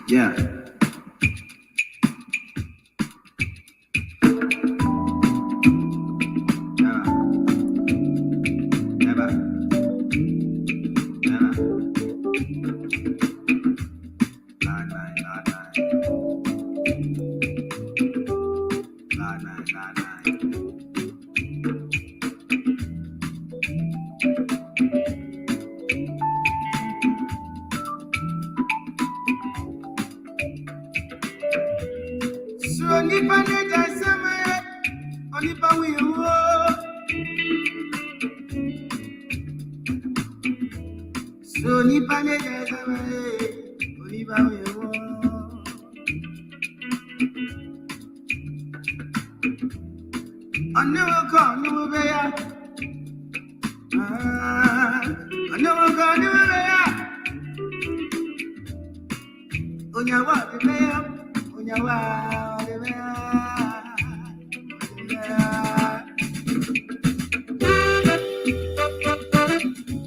Yeah. Never. Never. Lie, lie, lie, lie. Lie, lie, lie, lie. So nipa ne jasama onipa wiwo. So nipa ne jasama onipa wiwo. Anu ko anu be ya. Anu ko anu be ya. Onyawa be ya. Onyawa be ya.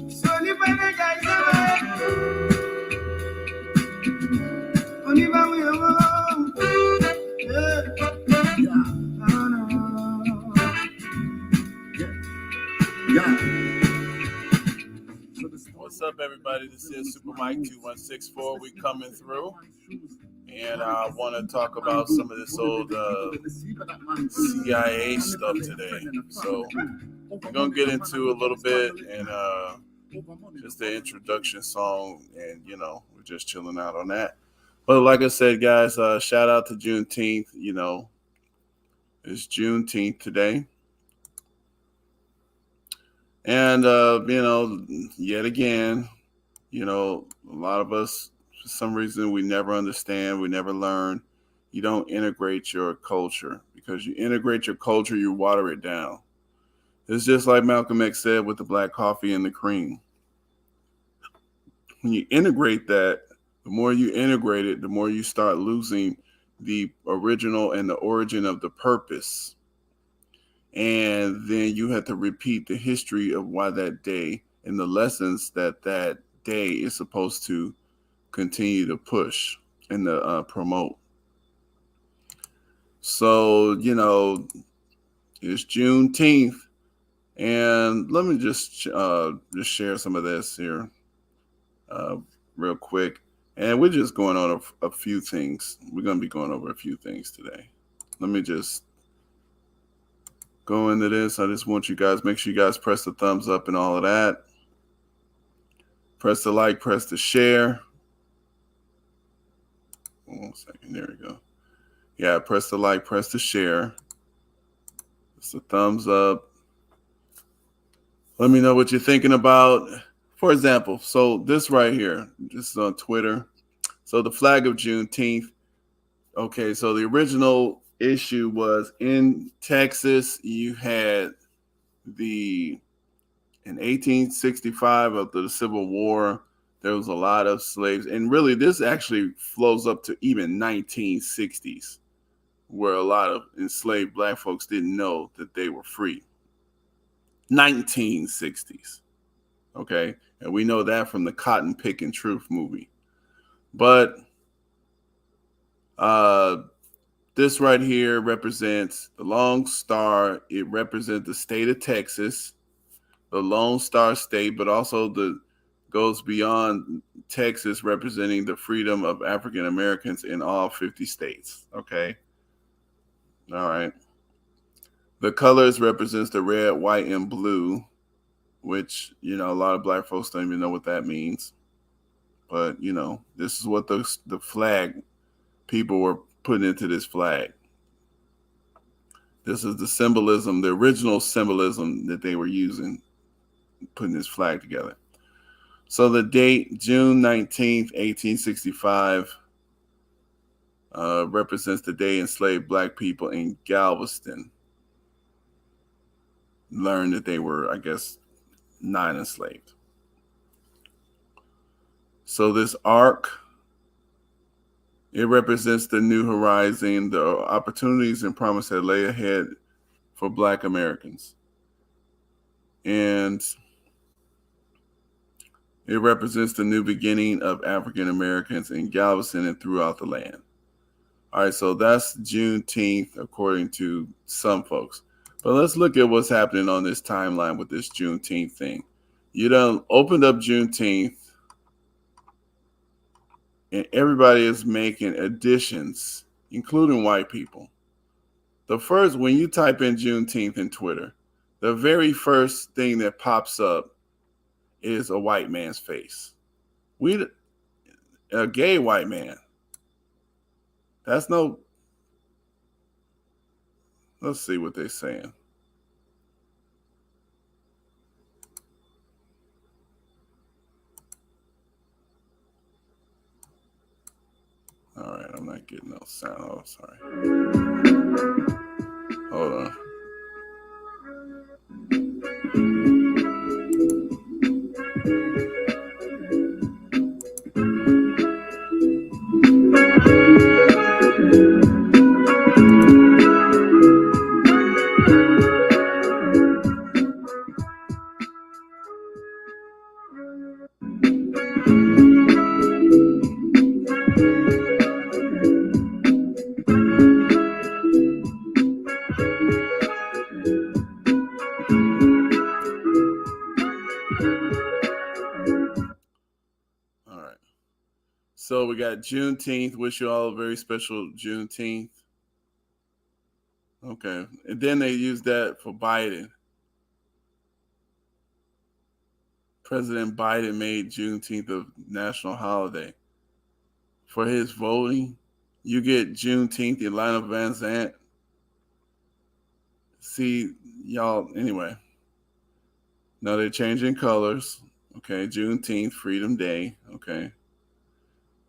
So nipa ne jasama onipa wiwo. What's up, everybody? This is Super Mike 2164. We coming through, and I want to talk about some of this old CIA stuff today. So we're gonna get into a little bit and just the introduction song, and we're just chilling out on that. But like I said, guys, shout out to Juneteenth. It's Juneteenth today. And, yet again, a lot of us, for some reason, we never understand, we never learn. You don't integrate your culture, because you integrate your culture, you water it down. It's just like Malcolm X said with the black coffee and the cream. When you integrate that, the more you integrate it, the more you start losing the original and the origin of the purpose. And then you have to repeat the history of why that day and the lessons that day is supposed to continue to push and to promote. So, it's Juneteenth, and let me just share some of this here real quick. And we're just going on a few things. We're going to be going over a few things today. Let me just go into this. I just want you guys, make sure you guys press the thumbs up and all of that. Press the like, press the share. 1 second, there we go. Yeah, press the like, press the share. It's the thumbs up. Let me know what you're thinking about. For example, so this right here, this is on Twitter. So the flag of Juneteenth. Okay, so the original issue was in Texas. You had in 1865 after the Civil War, there was a lot of slaves, and really this actually flows up to even 1960s, where a lot of enslaved black folks didn't know that they were free. 1960s, okay, and we know that from the Cotton Pickin' Truth movie. But this right here represents the Lone Star. It represents the state of Texas, the Lone Star State, but also goes beyond Texas, representing the freedom of African Americans in all 50 states. Okay. All right. The colors represents the red, white, and blue, which, a lot of black folks don't even know what that means. But, this is what the flag people were putting into this flag. This is the symbolism, the original symbolism that they were using, putting this flag together. So the date, June 19th, 1865, represents the day enslaved black people in Galveston learned that they were, I guess, not enslaved. So this arc, it represents the new horizon, the opportunities and promise that lay ahead for Black Americans. And It represents the new beginning of African Americans in Galveston and throughout the land. All right, so that's Juneteenth according to some folks. But let's look at what's happening on this timeline with this Juneteenth thing. You done opened up Juneteenth, and everybody is making additions, including white people. The first, when you type in Juneteenth in Twitter, the very first thing that pops up is a white man's face. A gay white man. That's no. Let's see what they're saying. All right, I'm not getting no sound. Oh, sorry. Hold on. So we got Juneteenth. Wish you all a very special Juneteenth. Okay. And then they use that for Biden. President Biden made Juneteenth a national holiday. For his voting, you get Juneteenth, Atlanta Van Zandt. See, y'all, anyway. Now they're changing colors. Okay. Juneteenth, Freedom Day. Okay.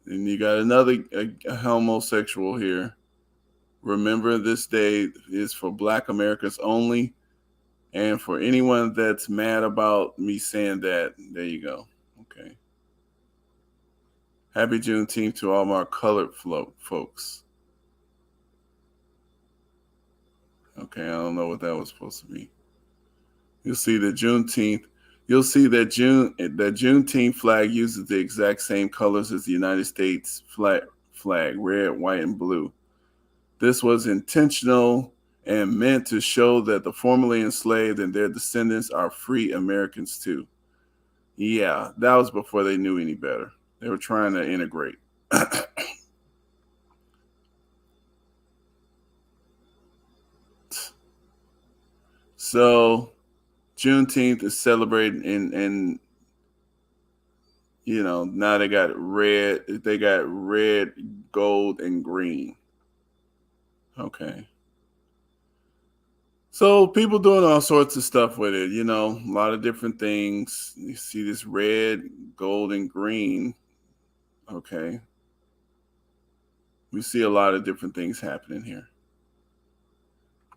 And you got another a homosexual here. Remember, this day is for Black Americans only. And for anyone that's mad about me saying that, there you go. Okay. Happy Juneteenth to all my colored folks. Okay, I don't know what that was supposed to be. You'll see that Juneteenth. You'll see that Juneteenth flag uses the exact same colors as the United States flag, red, white, and blue. This was intentional and meant to show that the formerly enslaved and their descendants are free Americans too. Yeah, that was before they knew any better. They were trying to integrate. So Juneteenth is celebrated and you know, now they got red, gold, and green. Okay. So people doing all sorts of stuff with it, you know, a lot of different things. You see this red, gold, and green. Okay. We see a lot of different things happening here.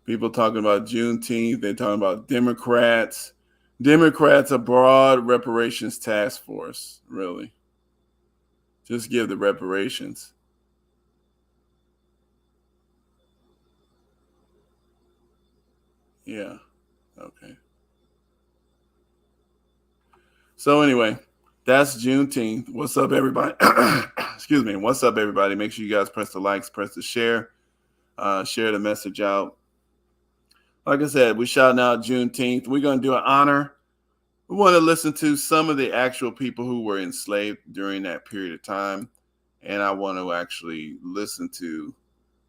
People talking about Juneteenth. They're talking about Democrats. Democrats, a broad reparations task force, really. Just give the reparations. Yeah. Okay. So anyway, that's Juneteenth. What's up, everybody? Excuse me. What's up, everybody? Make sure you guys press the likes, press the share, share the message out. Like I said, we're shouting out Juneteenth. We're going to do an honor. We want to listen to some of the actual people who were enslaved during that period of time. And I want to actually listen to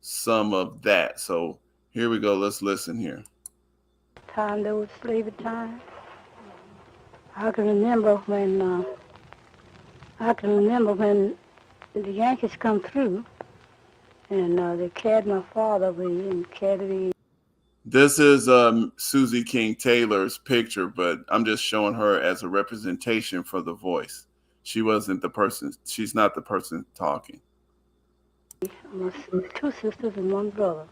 some of that. So here we go. Let's listen here. Time there was slavery time. I can remember when the Yankees come through and they carried my father away and carried me. This is Susie King Taylor's picture, but I'm just showing her as a representation for the voice. She wasn't the person. She's not the person talking. Two sisters and one brother.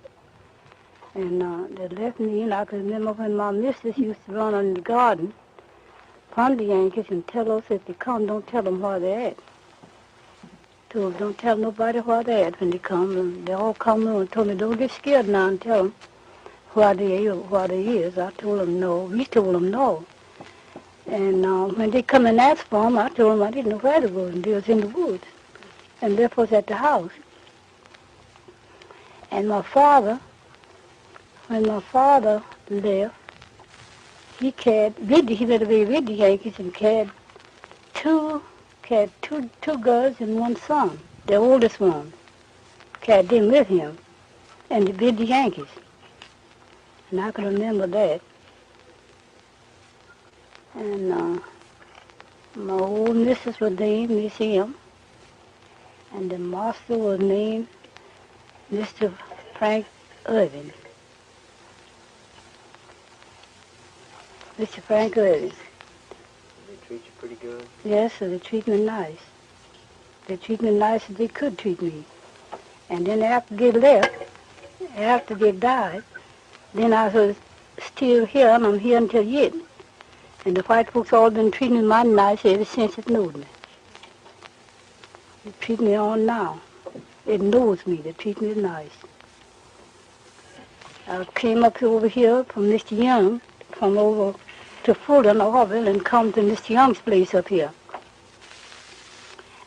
And they left me, and I can remember when my missus used to run in the garden upon the Yankees and tell us if they come, don't tell them where they're at. So don't tell nobody where they're at when they come. And they all come and told me, don't get scared now and tell them where they is. I told them no. We told them no. And when they come and asked for him, I told them I didn't know where they was, and they was in the woods. And Liff was at the house. And my father, when my father left, he went away with the Yankees and had two girls and one son, the oldest one. Had them with him, and with the Yankees. And I can remember that. And my old missus was named Miss M, and the master was named Mr. Frank Irving. Mr. Frank Irving. They treat you pretty good? Yes, so they treat me nice. They treat me nice as they could treat me. And then after they left, after they died, then I was still here, and I'm here until yet. And the white folks all been treating me mighty nice ever since it knowed me. They treat me on now. It knows me. They treat me nice. I came up over here from Mr. Young, from over to Fulton, Orville, and come to Mr. Young's place up here.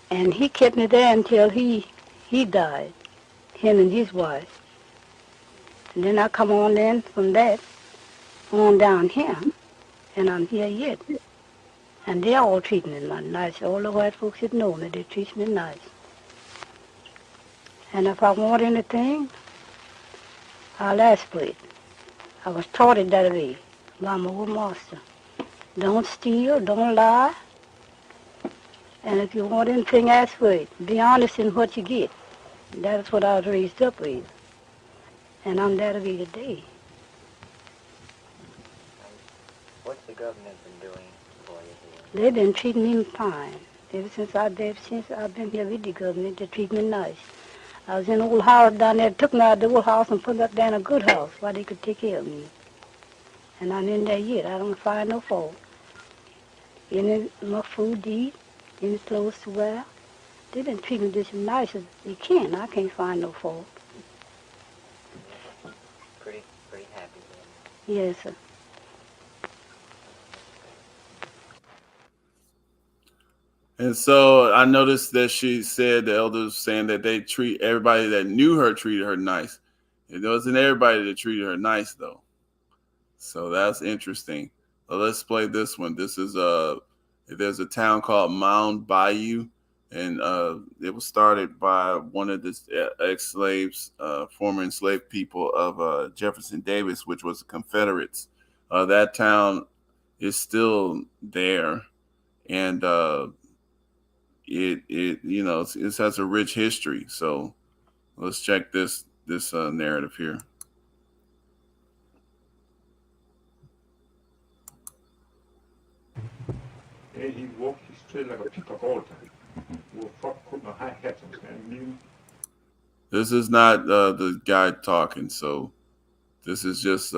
And he kept me there until he died, him and his wife. And then I come on then from that on down here, and I'm here yet. And they all treat me nice. All the white folks that know me, they treat me nice. And if I want anything, I'll ask for it. I was taught it that way by my old master. Don't steal, don't lie. And if you want anything, ask for it. Be honest in what you get. That's what I was raised up with. And I'm that way today. What's the government been doing for you here? They've been treating me fine. Ever since I've been here with the government, they treat me nice. I was in an old house down there, took me out of the old house and put me up there in a good house where they could take care of me. And I'm in there yet. I don't find no fault. Any my food to eat, any clothes to wear. They've been treating me just as nice as you can. I can't find no fault. Pretty happy then. Yes, sir. And so I noticed that she said, the elders saying that they treat everybody that knew her treated her nice. It wasn't everybody that treated her nice though. So that's interesting. So let's play this one. This is there's a town called Mound Bayou, and it was started by one of the ex-slaves, former enslaved people of Jefferson Davis, which was the Confederates. That town is still there, and it it has a rich history. So let's check this narrative here. And he walked straight like a peacock all the time. Wore frock coat and a high hat and standing. This is not the guy talking. So this is just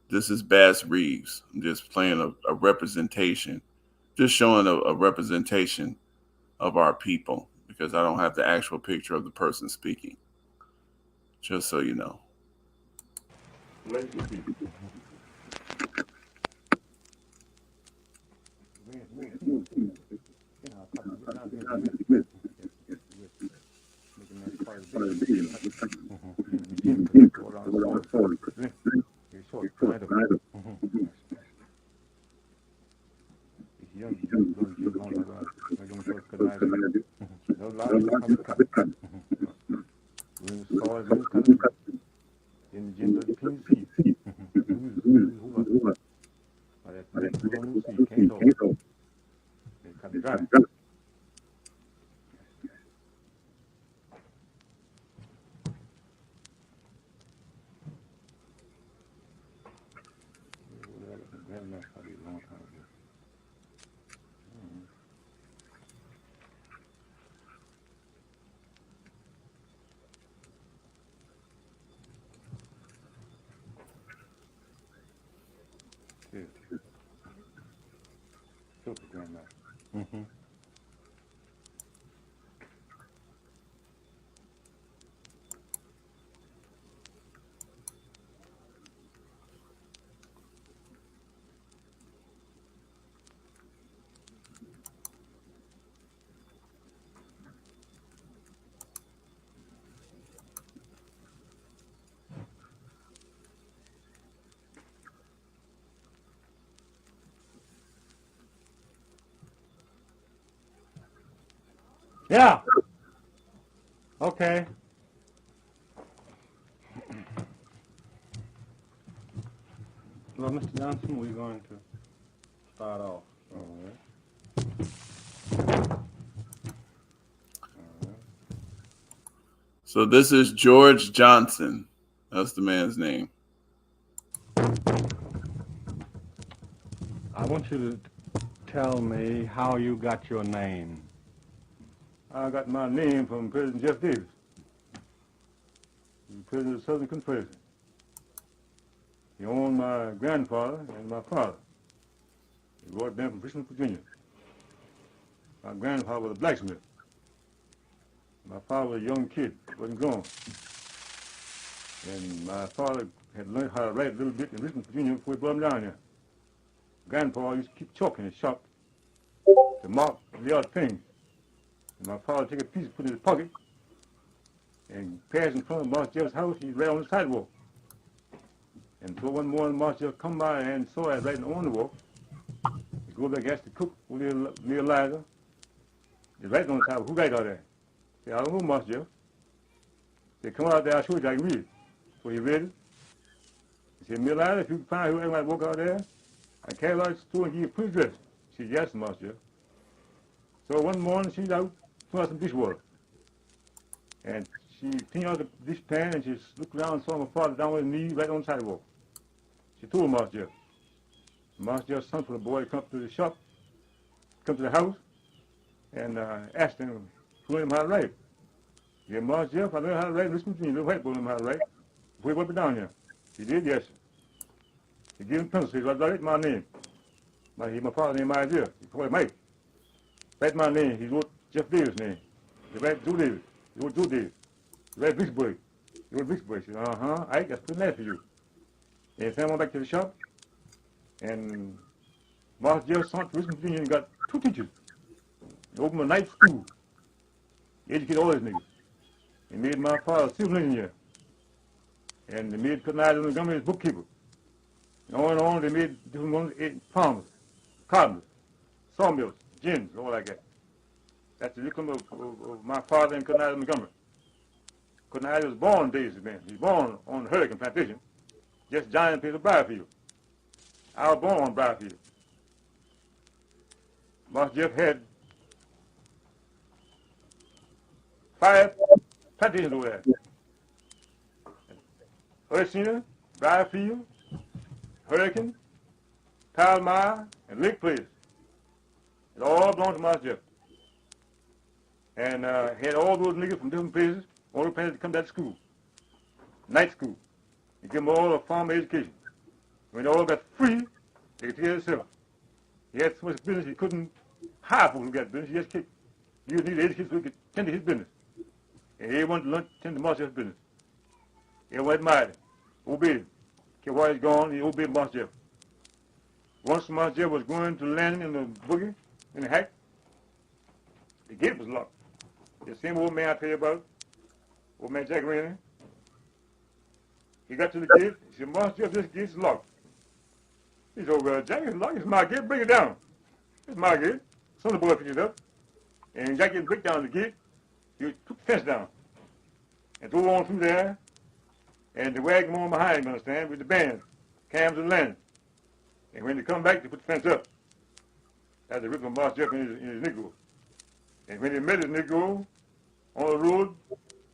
this is Bass Reeves. I'm just playing a representation, just showing a representation of our people, because I don't have the actual picture of the person speaking. Just so you know. Yeah. Okay. Well, Mr. Johnson, we're going to start off. All right. So this is George Johnson. That's the man's name. I want you to tell me how you got your name. I got my name from President Jeff Davis, the President of the Southern Confederacy. He owned my grandfather and my father. He brought them from Richmond, Virginia. My grandfather was a blacksmith. My father was a young kid, wasn't grown. And my father had learned how to write a little bit in Richmond, Virginia before he brought him down here. Grandpa used to keep chalk in his shop to mark the odd things. And my father would take a piece, put it in his pocket, and pass in front of Master Jeff's house. He'd write on the sidewalk. And so one morning, Master Jeff come by and saw I writing on the wall. He go back, ask the cook, near Eliza. He's writing on the sidewalk. Who write out there? He said, I don't know, Master Jeff. They come out there, I'll show you, I can read it. So he read it. He said, Miss Eliza, if you can find whoever might walk out there, I carry out the store and give you a pretty dress. She said, yes, Master Jeff. So one morning, she's out putting out some dishwater. And she cleaned out the dish pan and she looked around and saw my father down with his knee right on the sidewalk. She told Master Jeff. Master Jeff sent for the boy to come to the shop, come to the house, and asked him, told him how to write. He said, Master Jeff, I learned how to write. Listen to me, little white boy learned how to write. Before he brought me down here. He did, yes. He gave him pencil. He said, write my name. My father's name, my idea. He called him Mike. Write my name. He wrote Jeff Davis' name. He wrote Joe Davis. He wrote Joe Davis. He wrote Vicksburg. He wrote Vicksburg. He said, Ike, that's pretty nice for you. And he sent him back to the shop. And Master Jeff sent to Richmond, Virginia and got 2 teachers. He opened a night school. He educated all his niggas. He made my father a civil engineer. And they made Cotton Montgomery his bookkeeper. And on, they made different ones, farmers, carpenters, sawmills, gins, all like that. That's the income of my father and Cotton Montgomery. Cotton was born Davis, man. He was born on the Hurricane Plantation, just giant piece of Briarfield. I was born on Briarfield. Master Jeff had 5 plantations over there. Ursina, Briarfield, Hurricane, Palmyra, and Lake Place. It all belonged to Master Jeff. And had all those niggas from different places, all the places to come to that school, night school. He gave them all a farm education. When they all got free, they could take care of themselves. He had so much business he couldn't hire folks who got business. He just kicked. He needed education so he could tend to his business. And he wanted to learn to tend to Master Jeff's business. Everyone admired him, obeyed him. While he's gone, he obeyed Master Jeff. Once Master Jeff was going to land in the boogie, in the hack, the gate was locked. The same old man I tell you about, old man Jack Rainey, he got to the gate, he said, Master Jeff, this gate's locked. He said, oh, well, Jack, it's locked, it's my gate, bring it down. It's my gate. Some of the boy picked it up, and Jack didn't break down the gate, he took the fence down, and drove on through there, and they wagged him on behind, you understand, with the band, cams and lanterns. And when they come back, they put the fence up. That's the rhythm of Master Jeff and his Negro. And when they met his Negro on the road,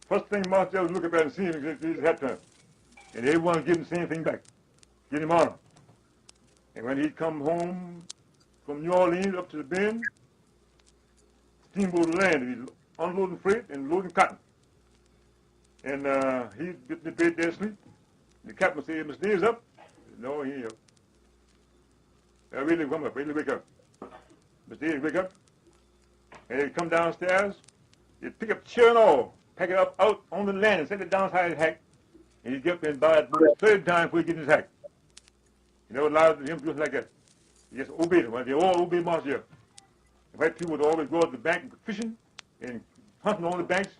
first thing Master Jeff would look up at and see him is his hat turn. And everyone give him the same thing back, give him honor. And when he'd come home from New Orleans up to the Bend, steamboat landed. He's unloading freight and loading cotton. And he'd get in the bed there asleep. The captain would say, Mr. Davis up? Said, no, he ain't up. I really come up, really wake up. Mr. Davis wake up. And he'd come downstairs, he'd pick up chair and all, pack it up out on the land and set it down inside his hack. And he'd get up and buy it the 3rd time before he get in his hack. You never allowed him to do like that. He just obeyed him. They all obeyed Master Jeff. The white people would always go to the bank and go fishing and hunting on the banks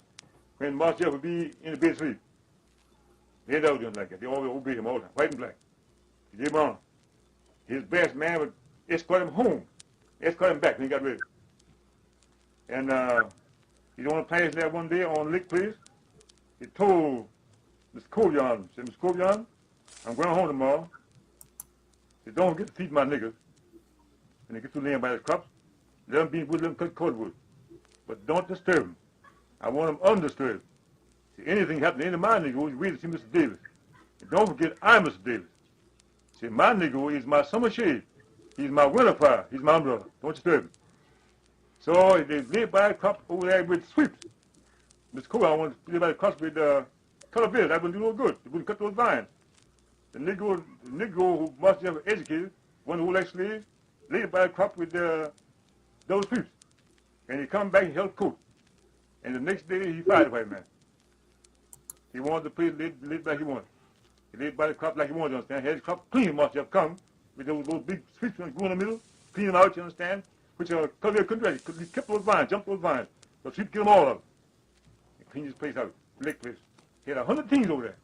when Master Jeff would be in the bed asleep. They never did like that. They always obeyed him all the time, white and black. He gave him honor. His best man would escort him home, escort him back when he got ready. And He's on a pass there one day on Lake Place. He told Mr. Covion, said, Mr. Covion, I'm going home tomorrow. He said, don't forget to feed my niggas. When they get through laying by his crops, let them be in wood, let them cut cordwood. But don't disturb them. I want them undisturbed. See, anything happen to any of my niggas, you wait to see Mr. Davis. And don't forget, I'm Mr. Davis. See, my nigga is my summer shade. He's my winter fire. He's my umbrella. Don't disturb him. So they laid by a crop over there with sweeps. Mr. Cole, I want to lay by the crops with color beard. That would do no good. They wouldn't cut those vines. The Negro who must have educated, one who like slaves, laid by a crop with those sweeps. And he come back and held coat. And the next day he fired the white man. He wanted the place laid back he wanted. He laid by the crop like he wanted, you understand? He had his crop clean, must have come with those big sweeps that go in the middle, clean them out, you understand? Which color couldn't do. He kept those vines, jumped those vines. So sweep get them all of them. He cleaned his place out, lake place. He had 100 teams over there.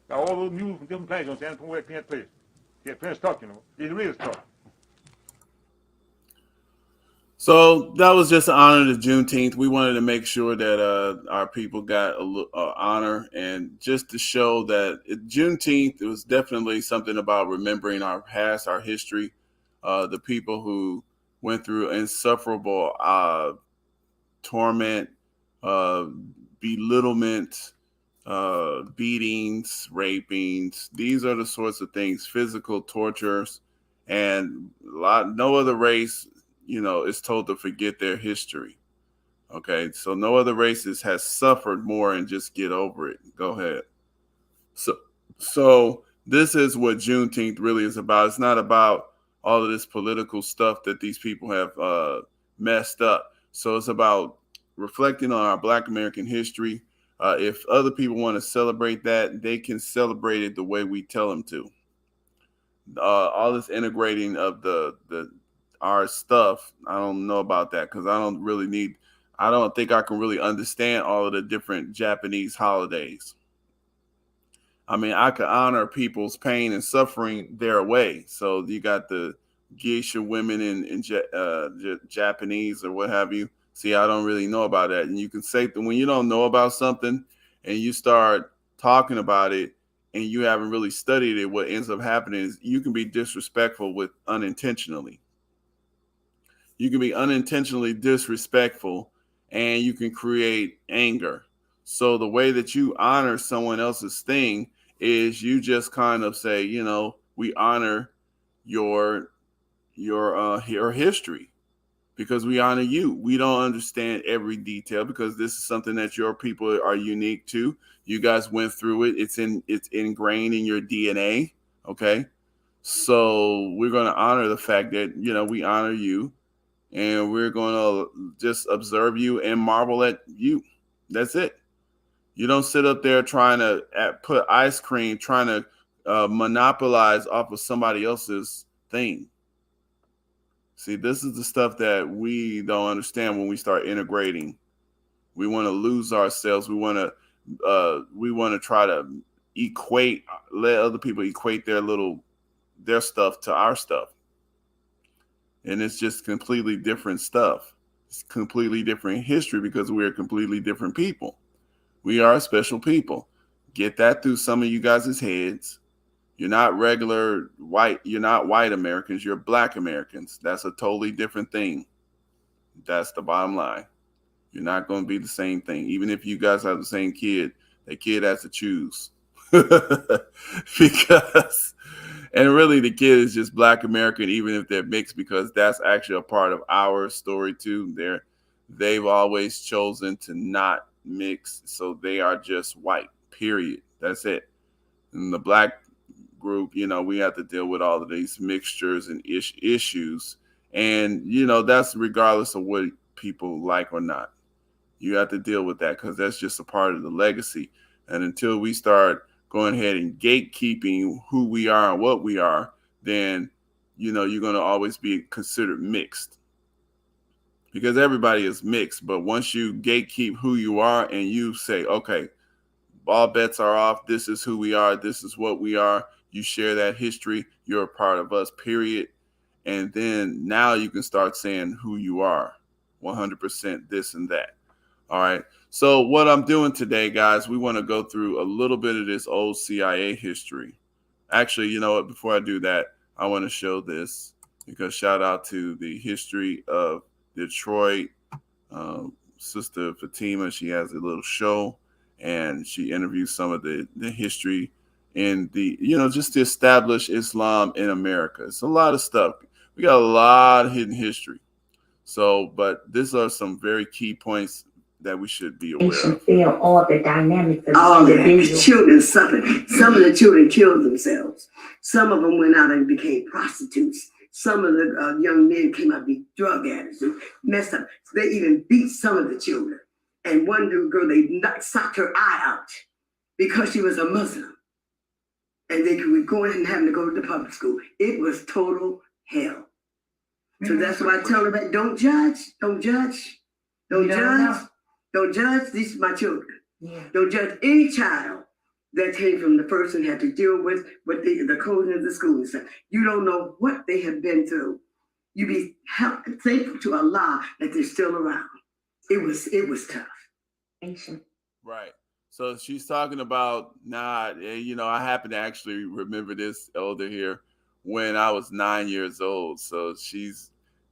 Got all those mules from different plants, you understand, from where he cleaned that place. He had plenty of stock, you know. He had real stock. So that was just an honor to Juneteenth. We wanted to make sure that our people got honor, and just to show that Juneteenth, it was definitely something about remembering our past, our history, the people who went through insufferable torment, belittlement, beatings, rapings. These are the sorts of things, physical tortures, and no other race, is told to forget their history. Okay, so no other races has suffered more and just get over it. Go ahead. So this is what Juneteenth really is about. It's not about all of this political stuff that these people have messed up. So it's about reflecting on our Black American history. If other people want to celebrate that, they can celebrate it the way we tell them to. All this integrating of our stuff, I don't know about that, because I don't think I can really understand all of the different Japanese holidays. I mean, I could honor people's pain and suffering their way. So you got the geisha women in Japanese or what have you. See, I don't really know about that. And you can say that when you don't know about something and you start talking about it and you haven't really studied it, what ends up happening is you can be disrespectful unintentionally. You can be unintentionally disrespectful, and you can create anger. So the way that you honor someone else's thing is you just kind of say, we honor your history because we honor you. We don't understand every detail because this is something that your people are unique to. You guys went through it. It's ingrained in your DNA. Okay. So we're going to honor the fact that, we honor you. And we're going to just observe you and marvel at you. That's it. You don't sit up there trying to put ice cream, trying to monopolize off of somebody else's thing. See, this is the stuff that we don't understand when we start integrating. We want to lose ourselves. We want to try to let other people equate their stuff to our stuff. And it's just completely different stuff. It's completely different history because we're completely different people. We are special people. Get that through some of you guys' heads. You're not regular white. You're not white Americans. You're Black Americans. That's a totally different thing. That's the bottom line. You're not going to be the same thing. Even if you guys have the same kid, the kid has to choose. Because... And really, the kid is just Black American, even if they're mixed, because that's actually a part of our story too. They've always chosen to not mix, so they are just white. Period. That's it. In the Black group, we have to deal with all of these mixtures and issues, and that's regardless of what people like or not. You have to deal with that because that's just a part of the legacy. And until we start going ahead and gatekeeping who we are and what we are, then, you're going to always be considered mixed because everybody is mixed. But once you gatekeep who you are and you say, okay, all bets are off. This is who we are. This is what we are. You share that history. You're a part of us, period. And then now you can start saying who you are, 100% this and that. All right. So what I'm doing today, guys, we want to go through a little bit of this old CIA history. Actually, you know what? Before I do that, I want to show this because shout out to the history of Detroit. Sister Fatima, she has a little show and she interviews some of the history in the, just to establish Islam in America. It's a lot of stuff. We got a lot of hidden history. So, but these are some very key points that we should be aware of. Feel all the dynamics of all that. These children suffered. Some of the children killed themselves. Some of them went out and became prostitutes. Some of the young men came out to be drug addicts and messed up. They even beat some of the children. And one little girl, they sucked her eye out because she was a Muslim. And they were going and having to go to the public school. It was total hell. So that's why I tell her that don't judge. Don't judge. Don't judge. Don't judge. These are my children. Yeah. Don't judge any child that came from the person had to deal with the closing of the school and stuff. You don't know what they have been through. You be thankful to Allah that they're still around. It was tough. Right. So she's talking about I happen to actually remember this elder here when I was 9 years old. So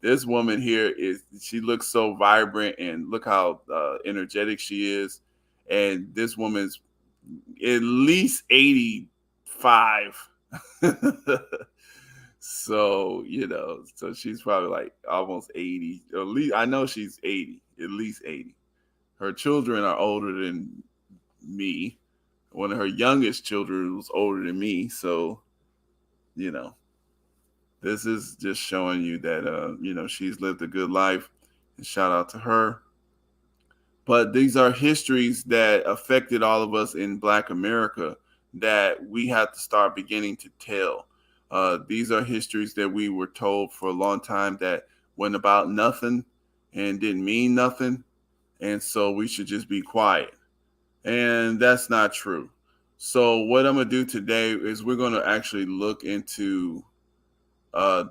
this woman here she looks so vibrant and look how energetic she is. And this woman's at least 85. So, so she's probably like almost 80. At least I know she's 80, at least 80. Her children are older than me. One of her youngest children was older than me. So, this is just showing you that, she's lived a good life, and shout out to her. But these are histories that affected all of us in Black America that we have to start beginning to tell. These are histories that we were told for a long time that went about nothing and didn't mean nothing. And so we should just be quiet. And that's not true. So what I'm going to do today is we're going to actually look into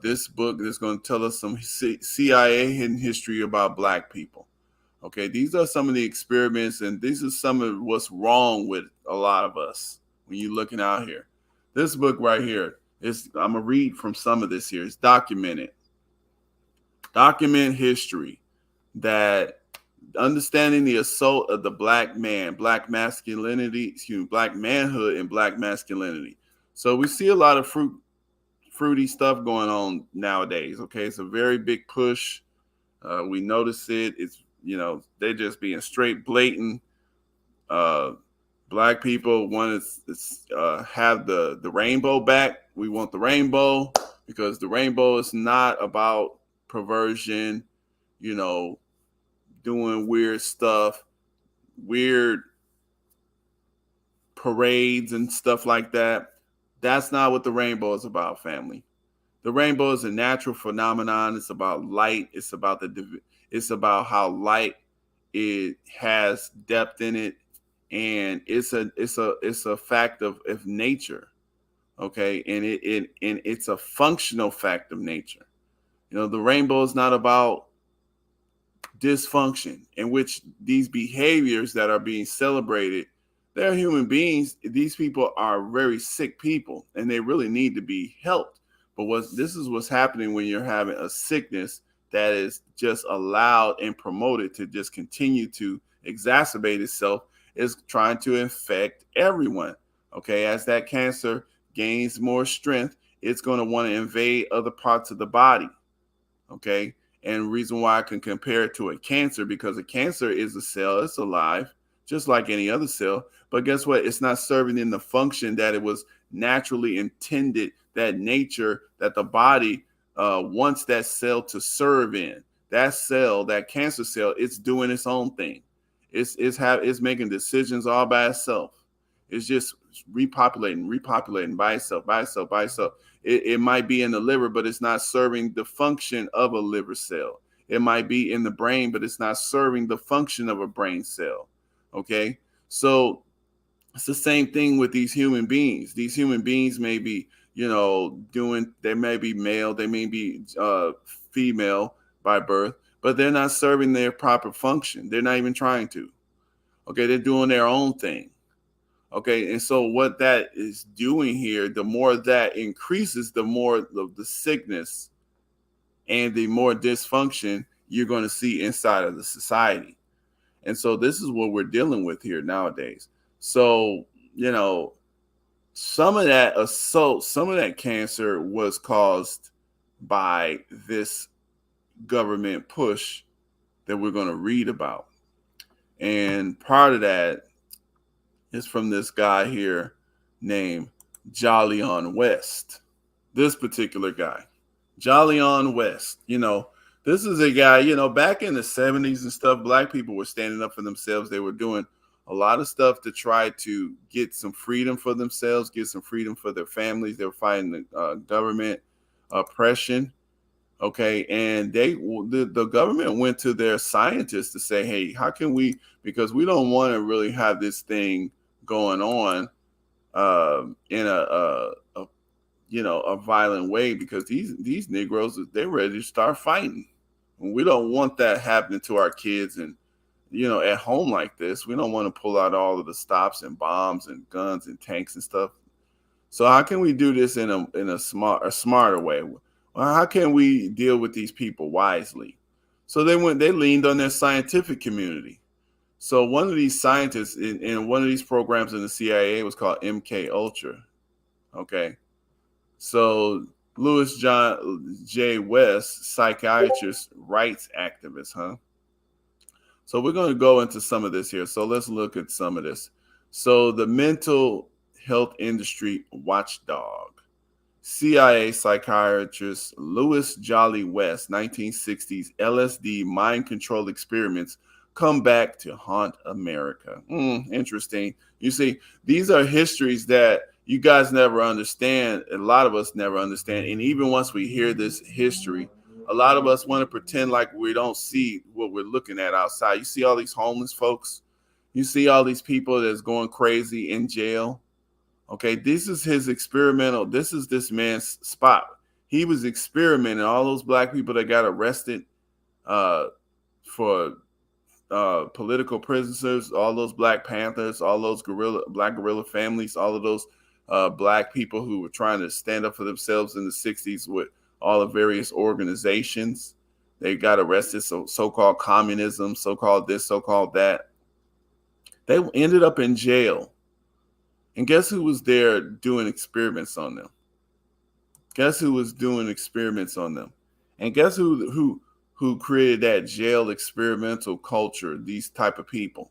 this book that's going to tell us some CIA hidden history about Black people. Okay, these are some of the experiments, and this is some of what's wrong with a lot of us when you're looking out here. This book right here I'm going to read from some of this here. It's documented. Document history that understanding the assault of the Black man, Black masculinity, Black manhood and Black masculinity. So we see a lot of fruity stuff going on nowadays. Okay, it's a very big push. We notice it. It's they're just being straight blatant. Black people want to have the rainbow back. We want the rainbow because the rainbow is not about perversion, doing weird stuff, weird parades and stuff like that. That's not what the rainbow is about, family. The rainbow is a natural phenomenon. It's about light. It's about how light has depth in it, and it's a fact of nature. Okay, and it's a functional fact of nature. The rainbow is not about dysfunction, in which these behaviors that are being celebrated, they're human beings. These people are very sick people, and they really need to be helped. But this is what's happening when you're having a sickness that is just allowed and promoted to just continue to exacerbate itself, is trying to infect everyone. Okay, as that cancer gains more strength, it's going to want to invade other parts of the body. Okay, and the reason why I can compare it to a cancer, because a cancer is a cell, it's alive, just like any other cell. But guess what? It's not serving in the function that it was naturally intended, that nature, that the body wants that cell to serve in. That cell, that cancer cell, it's doing its own thing. It's making decisions all by itself. It's just repopulating by itself. It might be in the liver, but it's not serving the function of a liver cell. It might be in the brain, but it's not serving the function of a brain cell. Okay, so it's the same thing with these human beings. These human beings may be, they may be male, they may be female by birth, but they're not serving their proper function. They're not even trying to. Okay, they're doing their own thing. Okay, and so what that is doing here, the more that increases, the more the sickness and the more dysfunction you're going to see inside of the society. And so this is what we're dealing with here nowadays. So, you know, some of that assault, some of that cancer was caused by this government push that we're going to read about. And part of that is from this guy here named Jolyon West. This particular guy, Jolyon West, you know, this is a guy, you know, back in the 70s and stuff, black people were standing up for themselves. They were doing a lot of stuff to try to get some freedom for themselves, get some freedom for their families. They were fighting the government oppression. Okay, and the government went to their scientists to say, hey, how can we, because we don't want to really have this thing going on in a you know, a violent way, because these Negroes, they're ready to start fighting. And we don't want that happening to our kids and, you know, at home like this. We don't want to pull out all of the stops and bombs and guns and tanks and stuff. So how can we do this in a smarter way? Well, how can we deal with these people wisely? So they leaned on their scientific community. So one of these scientists in one of these programs in the CIA was called MK Ultra. Okay. So Louis John J. West, psychiatrist, rights activist, huh? So we're going to go into some of this here. So let's look at some of this. So the mental health industry watchdog, CIA psychiatrist Louis Jolly West, 1960s LSD mind control experiments come back to haunt America. Interesting. You see, these are histories that you guys never understand. A lot of us never understand. And even once we hear this history, a lot of us want to pretend like we don't see what we're looking at outside. You see all these homeless folks. You see all these people that's going crazy in jail. Okay, this is his experimental. This is this man's spot. He was experimenting. All those black people that got arrested for political prisoners, all those Black Panthers, all those black guerrilla families, all of those black people who were trying to stand up for themselves in the 60s with all the various organizations. They got arrested, so-called communism, so-called this, so-called that. They ended up in jail. And guess who was there doing experiments on them? Guess who was doing experiments on them? And guess who created that jail experimental culture, these type of people?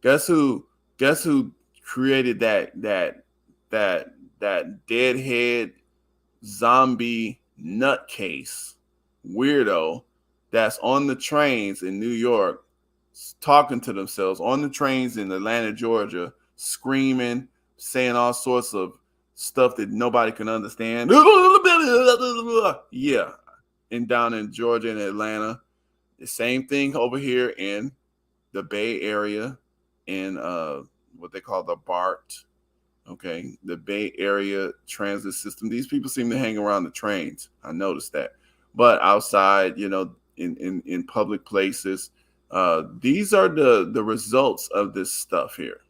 Guess who created that deadhead zombie nutcase weirdo that's on the trains in New York talking to themselves, on the trains in Atlanta, Georgia, screaming, saying all sorts of stuff that nobody can understand. Yeah. And down in Georgia and Atlanta, the same thing over here in the Bay Area, in what they call the BART, okay, the Bay Area Transit System. These people seem to hang around the trains. I noticed that. But outside, you know, in public places, these are the results of this stuff here.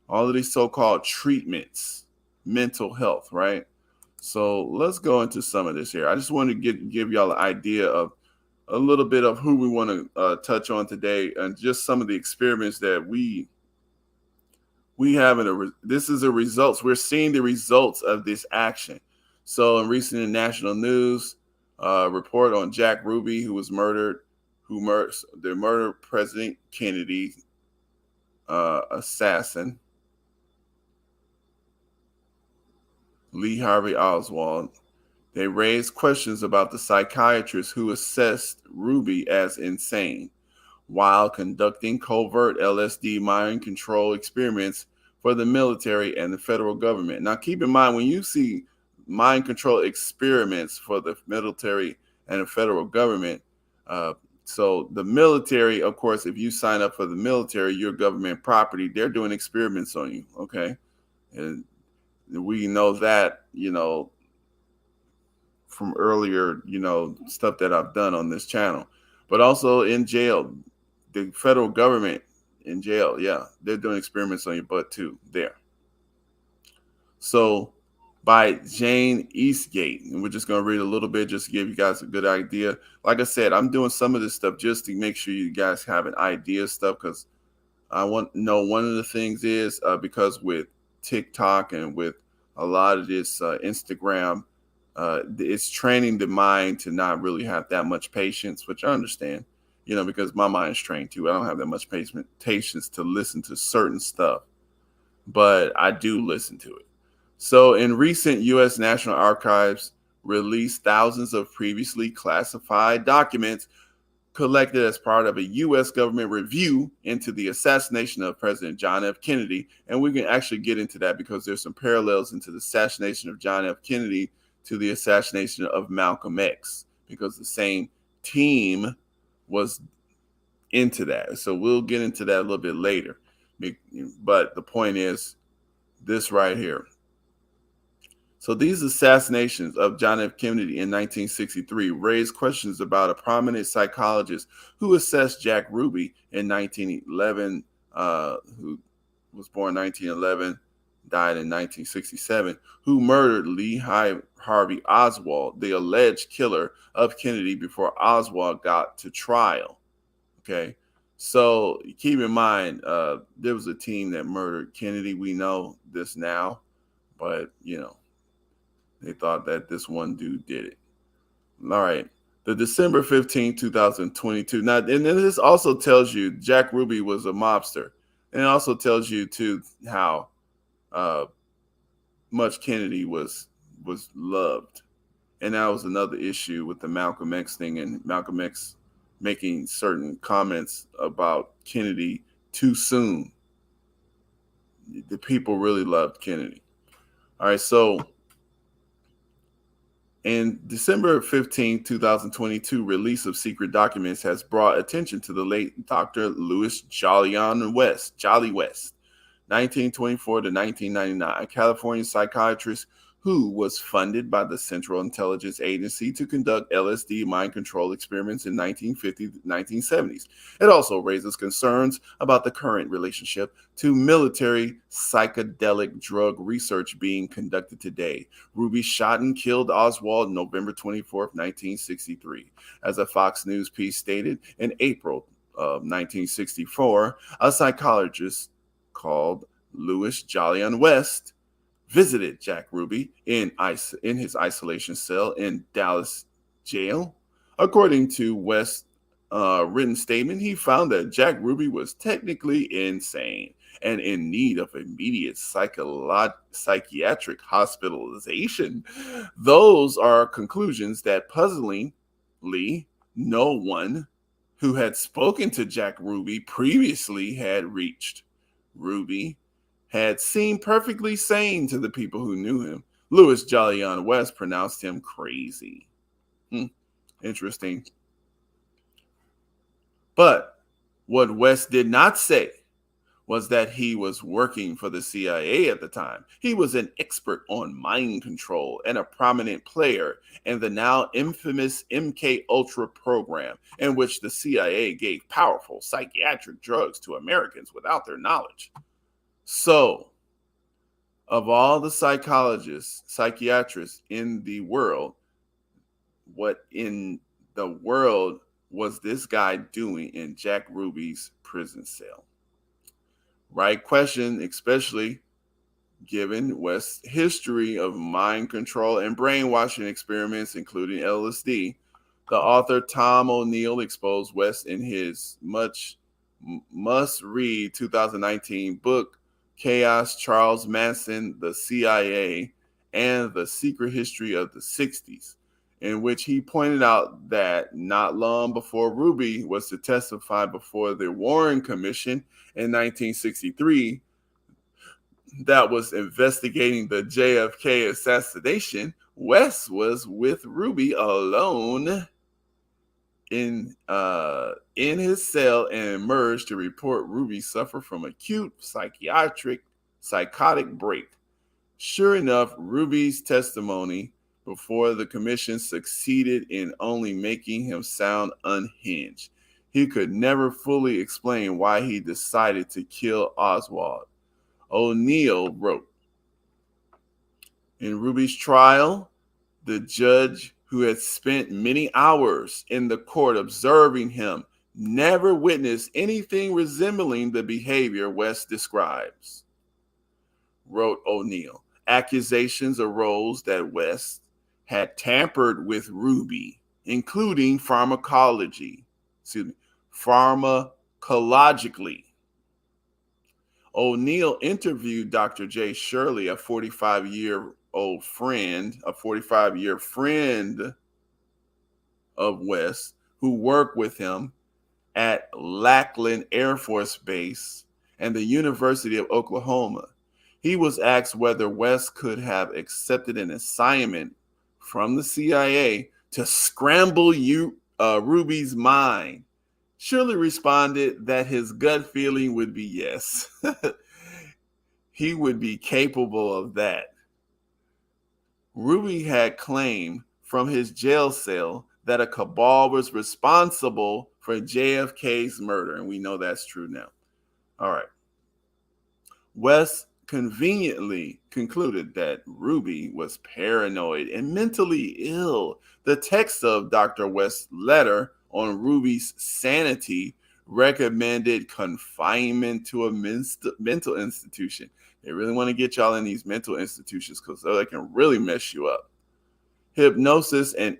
All of these so-called treatments, mental health, right? So let's go into some of this here. I just want to give y'all an idea of a little bit of who we want to touch on today, and just some of the experiments that we have. This is the results. We're seeing the results of this action. So in recent national news, report on Jack Ruby, who was murdered, the murdered President Kennedy assassin, Lee Harvey Oswald. They raised questions about the psychiatrist who assessed Ruby as insane while conducting covert LSD mind control experiments for the military and the federal government. Now, keep in mind, when you see mind control experiments for the military and the federal government, so the military, of course, if you sign up for the military, you're government property. They're doing experiments on you, okay? And we know that, you know, from earlier, you know, stuff that I've done on this channel. but also in jail. The federal government in jail, yeah, they're doing experiments on your butt too there. So by Jane Eastgate, and we're just going to read a little bit just to give you guys a good idea. Like I said, I'm doing some of this stuff just to make sure you guys have an idea of stuff, because I want to know one of the things is because with TikTok and with a lot of this Instagram, it's training the mind to not really have that much patience, which I understand, because my mind's trained too. I don't have that much patience to listen to certain stuff, but I do listen to it. So in recent U.S. National Archives released thousands of previously classified documents collected as part of a U.S. government review into the assassination of President John F. Kennedy. And we can actually get into that because there's some parallels into the assassination of John F. Kennedy to the assassination of Malcolm X, because the same team was into that. So we'll get into that a little bit later. But the point is this right here. So these assassinations of John F. Kennedy in 1963 raised questions about a prominent psychologist who assessed Jack Ruby in 1911, who was born in 1911, died in 1967, who murdered Lee Harvey Oswald, the alleged killer of Kennedy, before Oswald got to trial. Okay, so keep in mind, there was a team that murdered Kennedy. We know this now, but they thought that this one dude did it. All right. The December 15, 2022. Now, and this also tells you Jack Ruby was a mobster. And it also tells you, too, how much Kennedy was loved. And that was another issue with the Malcolm X thing, and Malcolm X making certain comments about Kennedy too soon. The people really loved Kennedy. All right, so in December 15, 2022, release of secret documents has brought attention to the late Dr. Louis Jolyon West, Jolly West, 1924 to 1999, a California psychiatrist who was funded by the Central Intelligence Agency to conduct LSD mind control experiments in 1950 to 1970s. It also raises concerns about the current relationship to military psychedelic drug research being conducted today. Ruby shot and killed Oswald November 24, 1963. As a Fox News piece stated, in April of 1964, a psychologist called Louis Jolyon West visited Jack Ruby in his isolation cell in Dallas jail. According to West's written statement, he found that Jack Ruby was technically insane and in need of immediate psychiatric hospitalization. Those are conclusions that puzzlingly no one who had spoken to Jack Ruby previously had reached. Ruby had seemed perfectly sane to the people who knew him. Louis Jolyon West pronounced him crazy. Interesting. But what West did not say was that he was working for the CIA at the time. He was an expert on mind control and a prominent player in the now infamous MK Ultra program, in which the CIA gave powerful psychiatric drugs to Americans without their knowledge. So, of all the psychiatrists in the world, what in the world was this guy doing in Jack Ruby's prison cell? Right question, especially given West's history of mind control and brainwashing experiments, including LSD. The author Tom O'Neill exposed West in his must-read 2019 book, Chaos, Charles Manson, the CIA, and the Secret History of the 60s, in which he pointed out that not long before Ruby was to testify before the Warren Commission in 1963 that was investigating the JFK assassination, West was with Ruby alone in his cell and emerged to report Ruby suffered from acute psychotic break. Sure enough, Ruby's testimony before the commission succeeded in only making him sound unhinged. He could never fully explain why he decided to kill Oswald. O'Neill wrote, in Ruby's trial, the judge, who had spent many hours in the court observing him, never witnessed anything resembling the behavior West describes. Wrote O'Neill, accusations arose that West had tampered with Ruby, including pharmacologically. O'Neill interviewed Dr. J. Shirley, a 45-year-old friend, a 45-year friend of West, who worked with him at Lackland Air Force Base and the University of Oklahoma. He was asked whether West could have accepted an assignment from the CIA to scramble Ruby's mind. Shirley responded that his gut feeling would be yes. He would be capable of that. Ruby had claimed from his jail cell that a cabal was responsible for JFK's murder, and we know that's true now. All right. West conveniently concluded that Ruby was paranoid and mentally ill. The text of Dr. West's letter on Ruby's sanity recommended confinement to a mental institution. They really want to get y'all in these mental institutions because they can really mess you up. Hypnosis and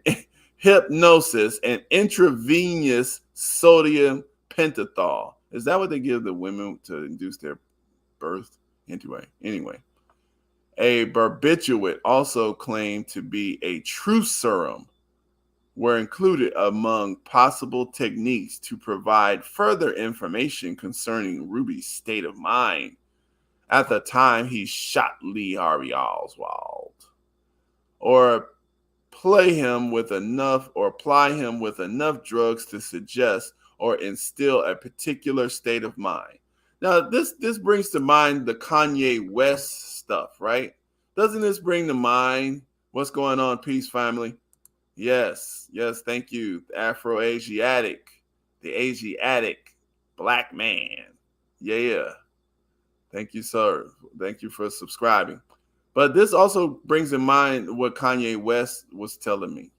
intravenous sodium pentothal. Is that what they give the women to induce their birth? Anyway, a barbiturate, also claimed to be a truth serum, were included among possible techniques to provide further information concerning Ruby's state of mind at the time he shot Lee Harvey Oswald, or apply him with enough drugs to suggest or instill a particular state of mind. Now, this brings to mind the Kanye West stuff, right? Doesn't this bring to mind what's going on, Peace Family? Yes, thank you. The Afro-Asiatic, the Asiatic black man. Yeah. Thank you, sir. Thank you for subscribing. But this also brings in mind what Kanye West was telling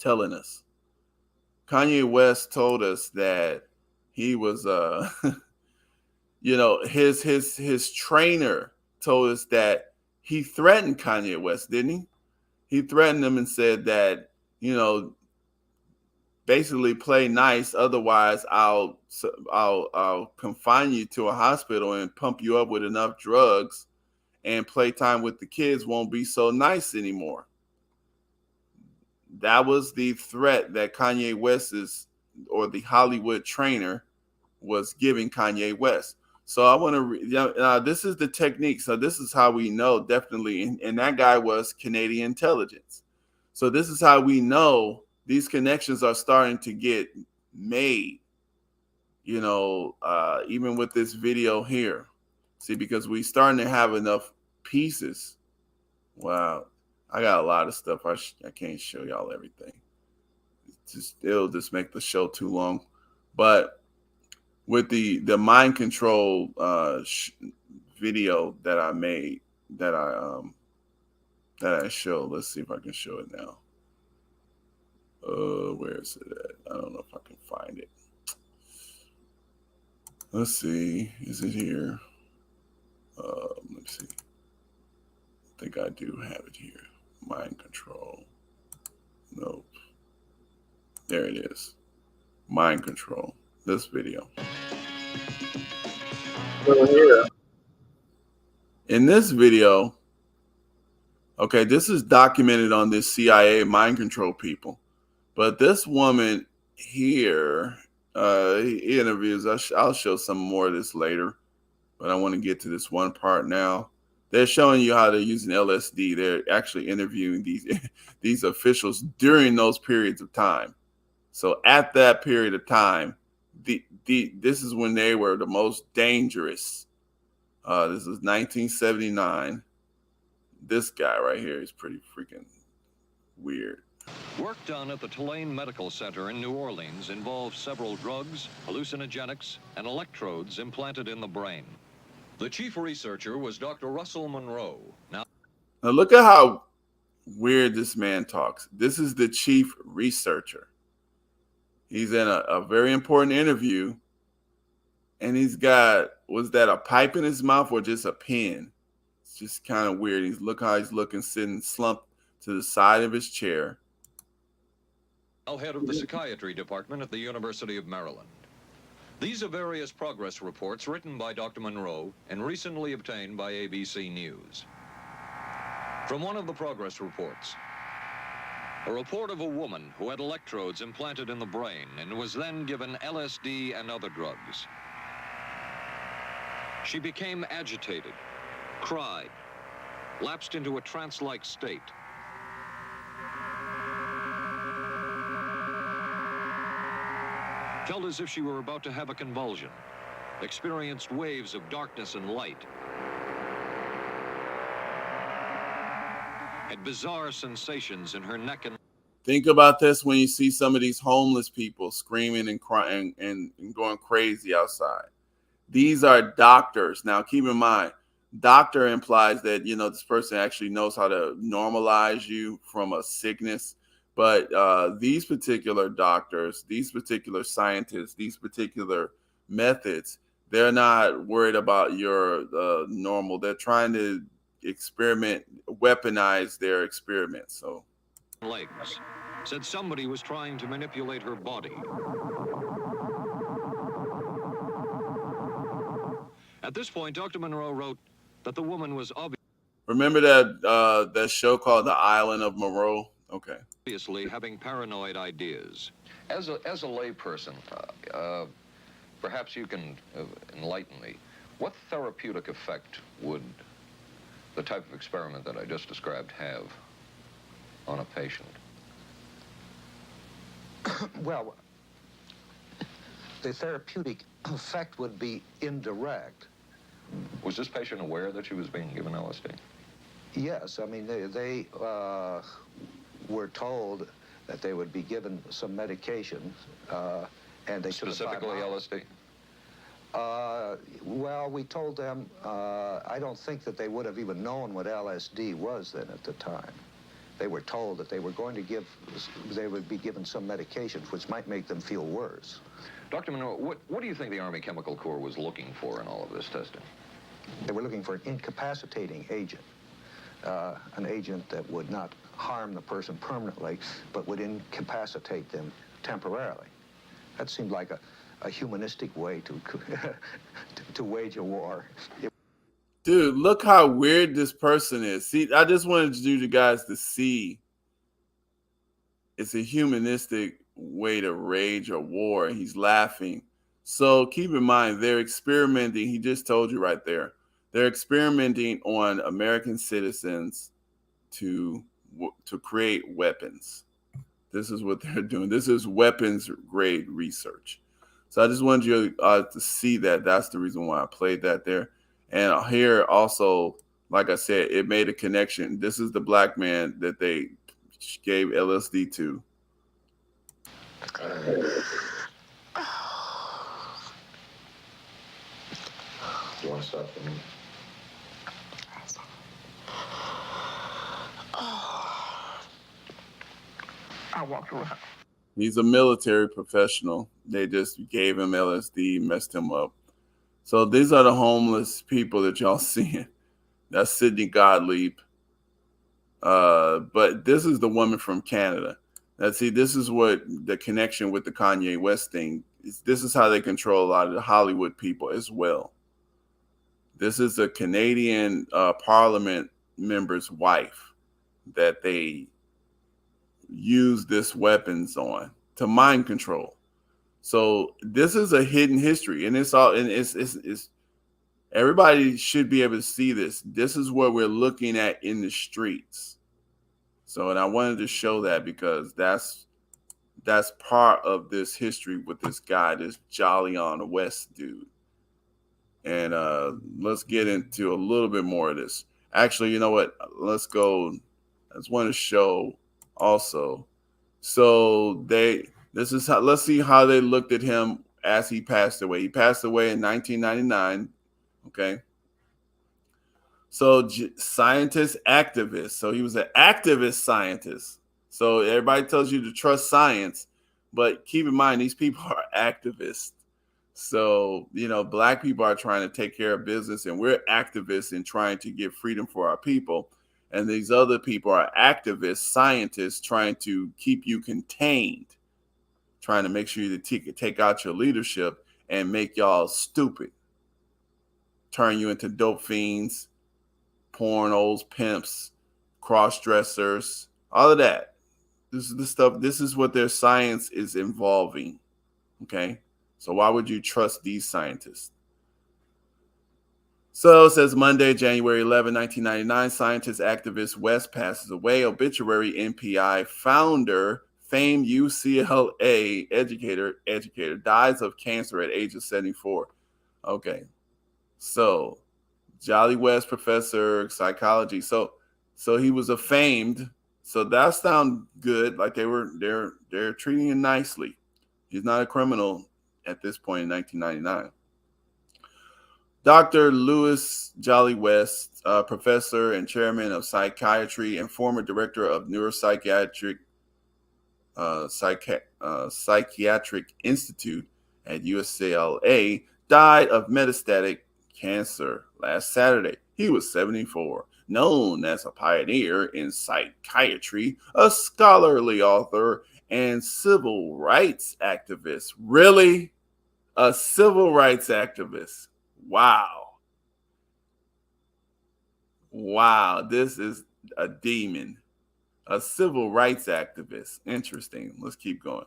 us. Kanye West told us that he was his trainer told us that he threatened Kanye West, didn't he? He threatened him and said that, basically play nice, otherwise I'll confine you to a hospital and pump you up with enough drugs, and playtime with the kids won't be so nice anymore. That was the threat that Kanye West or the Hollywood trainer was giving Kanye West. So I want to this is the technique. So this is how we know definitely, and that guy was Canadian intelligence. So this is how we know these connections are starting to get made, even with this video here. See, because we starting to have enough pieces. Wow. I got a lot of stuff. I can't show y'all everything. It'll just make the show too long. But with the mind control video that I made, that I showed, let's see if I can show it now. Where is it at? I don't know if I can find it. Let's see. Is it here? Let's see. I think I do have it here. Mind control. Nope. There it is. Mind control. This video. In this video, okay, this is documented on this CIA mind control people. But this woman here, he interviews, I'll show some more of this later, but I want to get to this one part now. They're showing you how they're using LSD. They're actually interviewing these officials during those periods of time. So at that period of time, this is when they were the most dangerous. This is 1979. This guy right here is pretty freaking Weird. Work done at the Tulane Medical Center in New Orleans involved several drugs, hallucinogenics, and electrodes implanted in the brain. The chief researcher was Dr. Russell Monroe. Now look at how weird this man talks. This is the chief researcher. He's in a very important interview, and he's got, was that a pipe in his mouth or just a pen? It's just kind of weird. Look how he's looking, sitting slumped to the side of his chair. Head of the psychiatry department at the University of Maryland. These are various progress reports written by Dr. Monroe and recently obtained by ABC News. From one of the progress reports, a report of a woman who had electrodes implanted in the brain and was then given LSD and other drugs. She became agitated, cried, lapsed into a trance-like state. Felt as if she were about to have a convulsion, experienced waves of darkness and light, had bizarre sensations in her neck and... Think about this when you see some of these homeless people screaming and crying and going crazy outside. These are doctors. Now, keep in mind, doctor implies that, you know, this person actually knows how to normalize you from a sickness. But these particular doctors, these particular scientists, these particular methods, they're not worried about your normal. They're trying to experiment, weaponize their experiments. So, legs said somebody was trying to manipulate her body. At this point, Dr. Monroe wrote that the woman was remember that that show called The Island of Moreau? Okay. Obviously having paranoid ideas. As a layperson, perhaps you can enlighten me. What therapeutic effect would the type of experiment that I just described have on a patient? Well, the therapeutic effect would be indirect. Was this patient aware that she was being given LSD? Yes, I mean, they were told that they would be given some medication, and they specifically LSD? Well, we told them, I don't think that they would have even known what LSD was then at the time. They were told that they were going to they would be given some medications which might make them feel worse. Dr. Monroe, what do you think the Army Chemical Corps was looking for in all of this testing? They were looking for an incapacitating agent, an agent that would not harm the person permanently, but would incapacitate them temporarily. That seemed like a humanistic way to wage a war. Dude, look how weird this person is. See, I just wanted you guys to see it's a humanistic way to rage a war. He's laughing. So keep in mind, they're experimenting. He just told you right there. They're experimenting on American citizens to create weapons. This is what they're doing. This is weapons grade research. So I just wanted you to see that. That's the reason why I played that there. And here also, like I said, it made a connection. This is the black man that they gave LSD to. You want to stop for me? I walked around. He's a military professional. They just gave him LSD, messed him up. So these are the homeless people that y'all seeing. That's Sidney Gottlieb. But this is the woman from Canada. Now, see, this is what the connection with the Kanye West thing is. This is how they control a lot of the Hollywood people as well. This is a Canadian parliament member's wife that they use this weapons on to mind control. So this is a hidden history, and it's everybody should be able to see this. This is what we're looking at in the streets. So, and I wanted to show that because that's part of this history with this guy, this Jolly on West dude. And let's get into a little bit more of this. Actually, you know what? Let's go. I just want to show also. So let's see how they looked at him as he passed away. He passed away in 1999. Okay. So scientist, activist. So he was an activist scientist. So everybody tells you to trust science, but keep in mind these people are activists. So, black people are trying to take care of business, and we're activists in trying to get freedom for our people. And these other people are activists, scientists trying to keep you contained, trying to make sure you take out your leadership and make y'all stupid, turn you into dope fiends, pornos, pimps, cross dressers, all of that. This is the stuff. This is what their science is involving. Okay. So why would you trust these scientists? So it says Monday, January 11, 1999, scientist activist West passes away. Obituary NPI founder, famed UCLA educator dies of cancer at age of 74. Okay. So Jolly West, professor psychology. So he was a famed. So that sounds good. Like they're treating him nicely. He's not a criminal at this point in 1999. Dr. Lewis Jolly West, professor and chairman of psychiatry and former director of neuropsychiatric psychiatric institute at UCLA, died of metastatic cancer last Saturday. He was 74, known as a pioneer in psychiatry, a scholarly author, and civil rights activist. Really? A civil rights activist. Wow, this is a demon. A civil rights activist. Interesting. Let's keep going.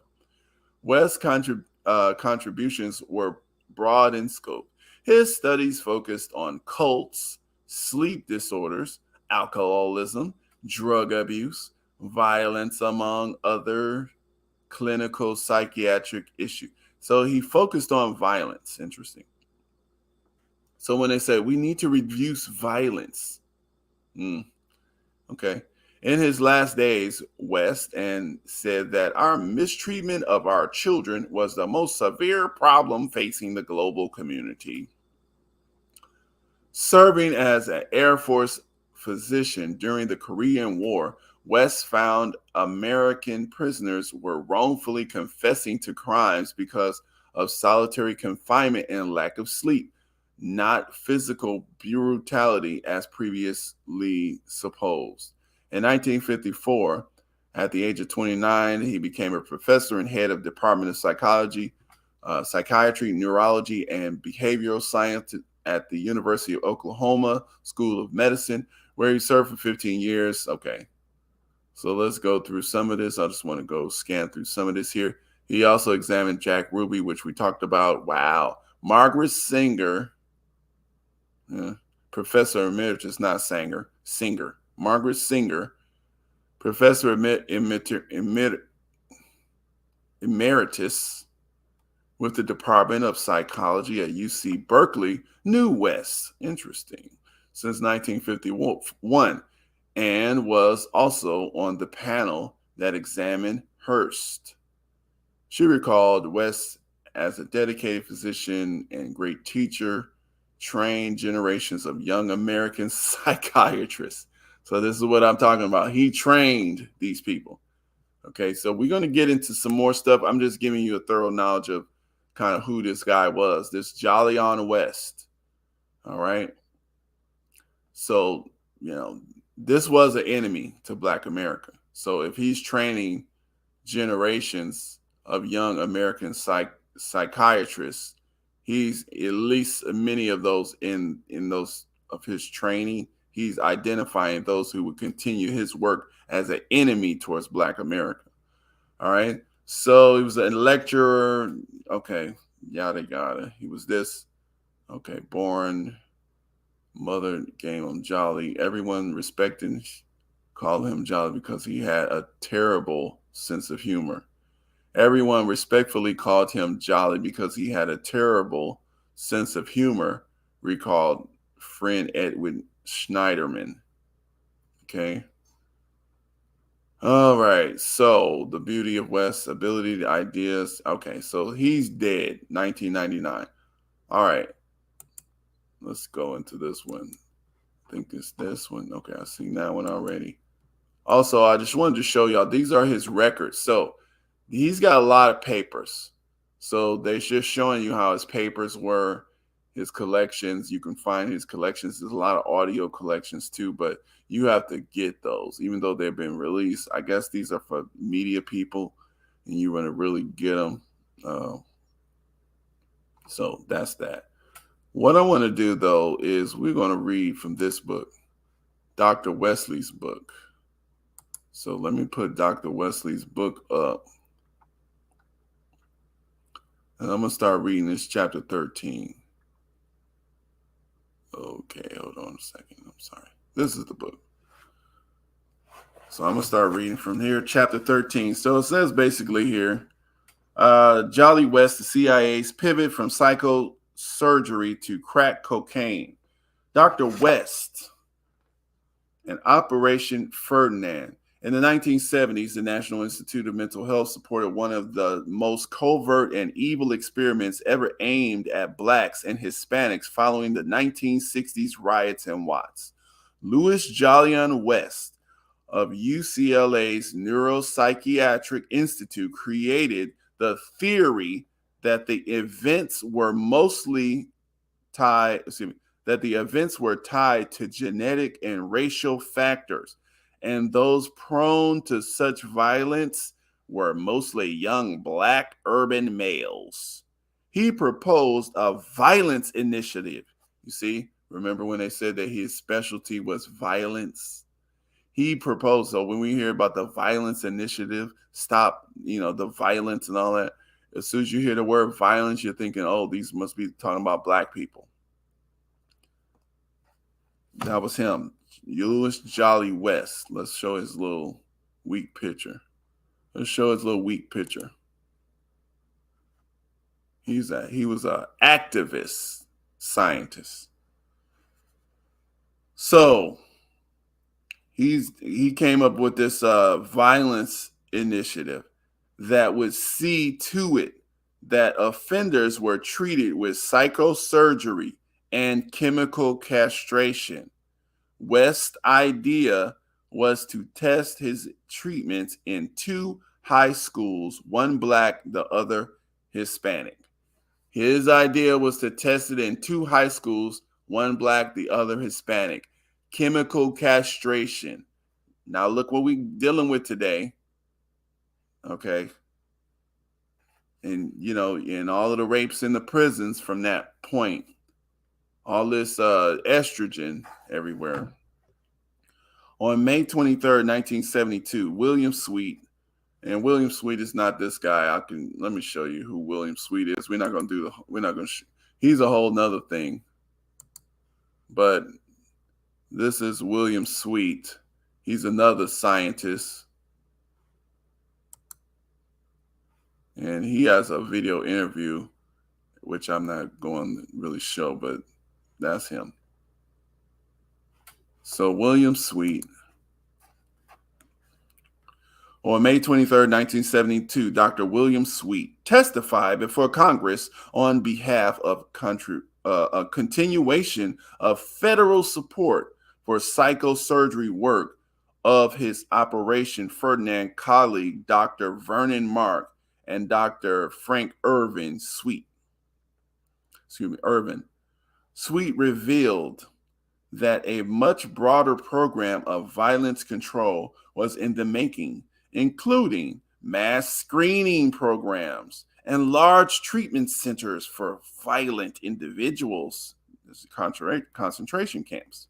West's contributions were broad in scope. His studies focused on cults, sleep disorders, alcoholism, drug abuse, violence, among other clinical psychiatric issues. So he focused on violence. Interesting. So when they say we need to reduce violence, okay. In his last days, West and said that our mistreatment of our children was the most severe problem facing the global community. Serving as an Air Force physician during the Korean War, West found American prisoners were wrongfully confessing to crimes because of solitary confinement and lack of sleep, not physical brutality as previously supposed. In 1954, at the age of 29, he became a professor and head of Department of Psychology, Psychiatry, Neurology, and Behavioral Science at the University of Oklahoma School of Medicine, where he served for 15 years. Okay, so let's go through some of this. I just want to go scan through some of this here. He also examined Jack Ruby, which we talked about. Wow. Margaret Singer, Professor Emeritus, not Sanger, Singer. Margaret Singer, Professor Emeritus with the Department of Psychology at UC Berkeley, knew West, interesting, since 1951, and was also on the panel that examined Hearst. She recalled West as a dedicated physician and great teacher, trained generations of young American psychiatrists. So this is what I'm talking about. He trained these people. Okay, so we're going to get into some more stuff. I'm just giving you a thorough knowledge of kind of who this guy was, this Jolly on West. All right. So, this was an enemy to Black America. So if he's training generations of young American psychiatrists, he's at least many of those in those of his training. He's identifying those who would continue his work as an enemy towards Black America. All right. So he was a lecturer. Okay. Yada, yada. He was this. Okay. Born, mother gave him Jolly. Everyone respected, called him Jolly because he had a terrible sense of humor. Everyone respectfully called him Jolly because he had a terrible sense of humor, recalled friend Edwin Schneiderman. Okay. All right. So the beauty of West's ability, the ideas. Okay. So he's dead, 1999. All right. Let's go into this one. I think it's this one. Okay. I've seen that one already. Also, I just wanted to show y'all, these are his records. So he's got a lot of papers. So they're just showing you how his papers were, his collections. You can find his collections. There's a lot of audio collections too, but you have to get those, even though they've been released. I guess these are for media people, and you want to really get them. So that's that. What I want to do, though, is we're going to read from this book, Dr. Wesley's book. So let me put Dr. Wesley's book up. And I'm going to start reading this chapter 13. Okay, hold on a second. I'm sorry. This is the book. So I'm going to start reading from here, chapter 13. So it says basically here, Jolly West, the CIA's pivot from psychosurgery to crack cocaine. Dr. West and Operation Ferdinand. In the 1970s, the National Institute of Mental Health supported one of the most covert and evil experiments ever aimed at Blacks and Hispanics following the 1960s riots in Watts. Louis Jolyon West of UCLA's Neuropsychiatric Institute created the theory that the events were tied to genetic and racial factors, and those prone to such violence were mostly young Black urban males. He proposed a violence initiative. You see, remember when they said that his specialty was violence? He proposed, so when we hear about the violence initiative, stop, the violence and all that, as soon as you hear the word violence, you're thinking, oh, these must be talking about Black people. That was him, Louis Jolly West. Let's show his little weak picture. He was an activist scientist. So he came up with this violence initiative that would see to it that offenders were treated with psychosurgery and chemical castration. West's idea was to test his treatments in 2 high schools, one Black, the other Hispanic. His idea was to test it in 2 high schools, one Black, the other Hispanic. Chemical castration. Now look what we're dealing with today. Okay. And, in all of the rapes in the prisons from that point, all this estrogen everywhere. On May 23rd, 1972, William Sweet, and William Sweet is not this guy. Let me show you who William Sweet is. He's a whole nother thing. But this is William Sweet. He's another scientist. And he has a video interview, which I'm not going to really show, but that's him. So William Sweet. On May 23rd, 1972, Dr. William Sweet testified before Congress on behalf of a continuation of federal support for psychosurgery work of his Operation Ferdinand colleague, Dr. Vernon Mark and Dr. Frank Irvin Sweet. Sweet revealed that a much broader program of violence control was in the making, including mass screening programs and large treatment centers for violent individuals, concentration camps,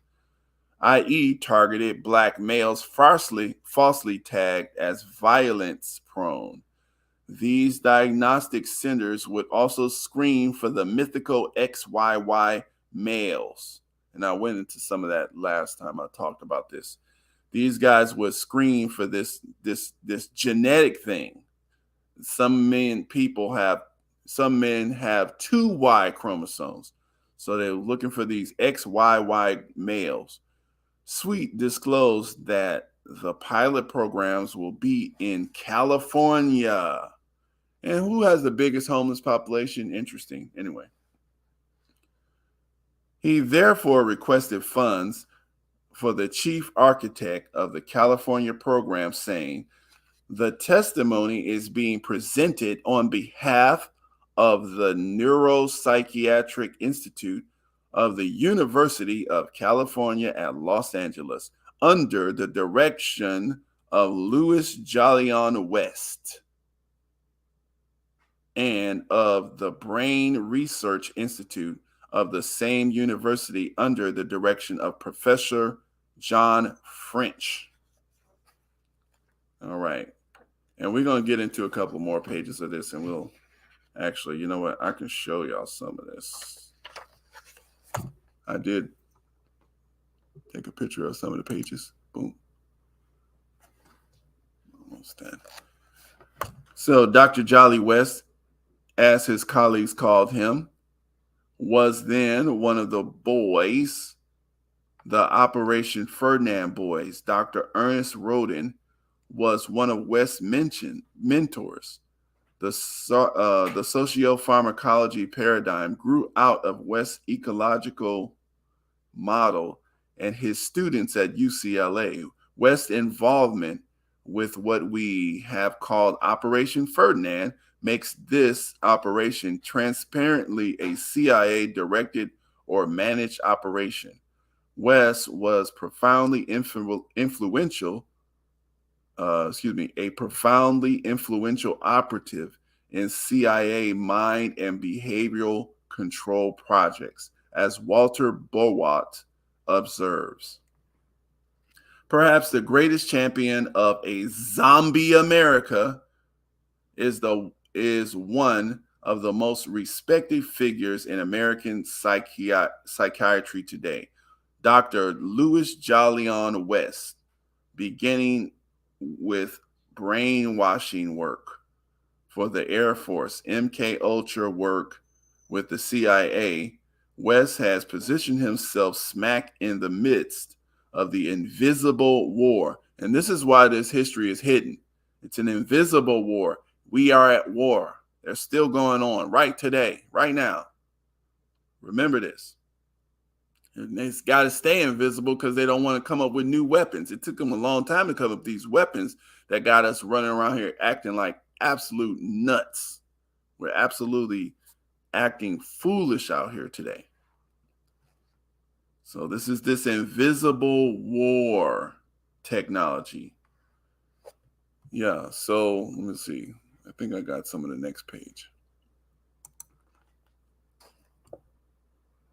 i.e. targeted Black males falsely tagged as violence prone. These diagnostic centers would also screen for the mythical XYY males. And I went into some of that last time I talked about this. These guys would screen for this genetic thing. Some men have 2 Y chromosomes. So they're looking for these XYY males. Sweet disclosed that the pilot programs will be in California. And who has the biggest homeless population? Interesting. Anyway. He therefore requested funds for the chief architect of the California program, saying, the testimony is being presented on behalf of the Neuropsychiatric Institute of the University of California at Los Angeles under the direction of Louis Jolyon West and of the Brain Research Institute of the same university under the direction of Professor John French. All right. And we're going to get into a couple more pages of this, and we'll actually, you know what? I can show y'all some of this. I did take a picture of some of the pages. Boom. Almost done. So Dr. Jolly West, as his colleagues called him, was then one of the boys, the Operation Ferdinand boys. Dr. Ernest Rodin was one of West's mentors. The sociopharmacology paradigm grew out of West's ecological model and his students at UCLA. West's involvement with what we have called Operation Ferdinand makes this operation transparently a CIA-directed or managed operation. West was profoundly influential operative in CIA mind and behavioral control projects, as Walter Bowat observes. Perhaps the greatest champion of a zombie America is one of the most respected figures in American psychiatry today, Dr. Louis Jolyon West, beginning with brainwashing work for the Air Force, MK Ultra work with the CIA. West has positioned himself smack in the midst of the invisible war. And this is why this history is hidden. It's an invisible war. We are at war. They're still going on right today, right now. Remember this. And it's got to stay invisible because they don't want to come up with new weapons. It took them a long time to come up with these weapons that got us running around here acting like absolute nuts. We're absolutely acting foolish out here today. So this is this invisible war technology. Yeah, so let me see. I think I got some of the next page.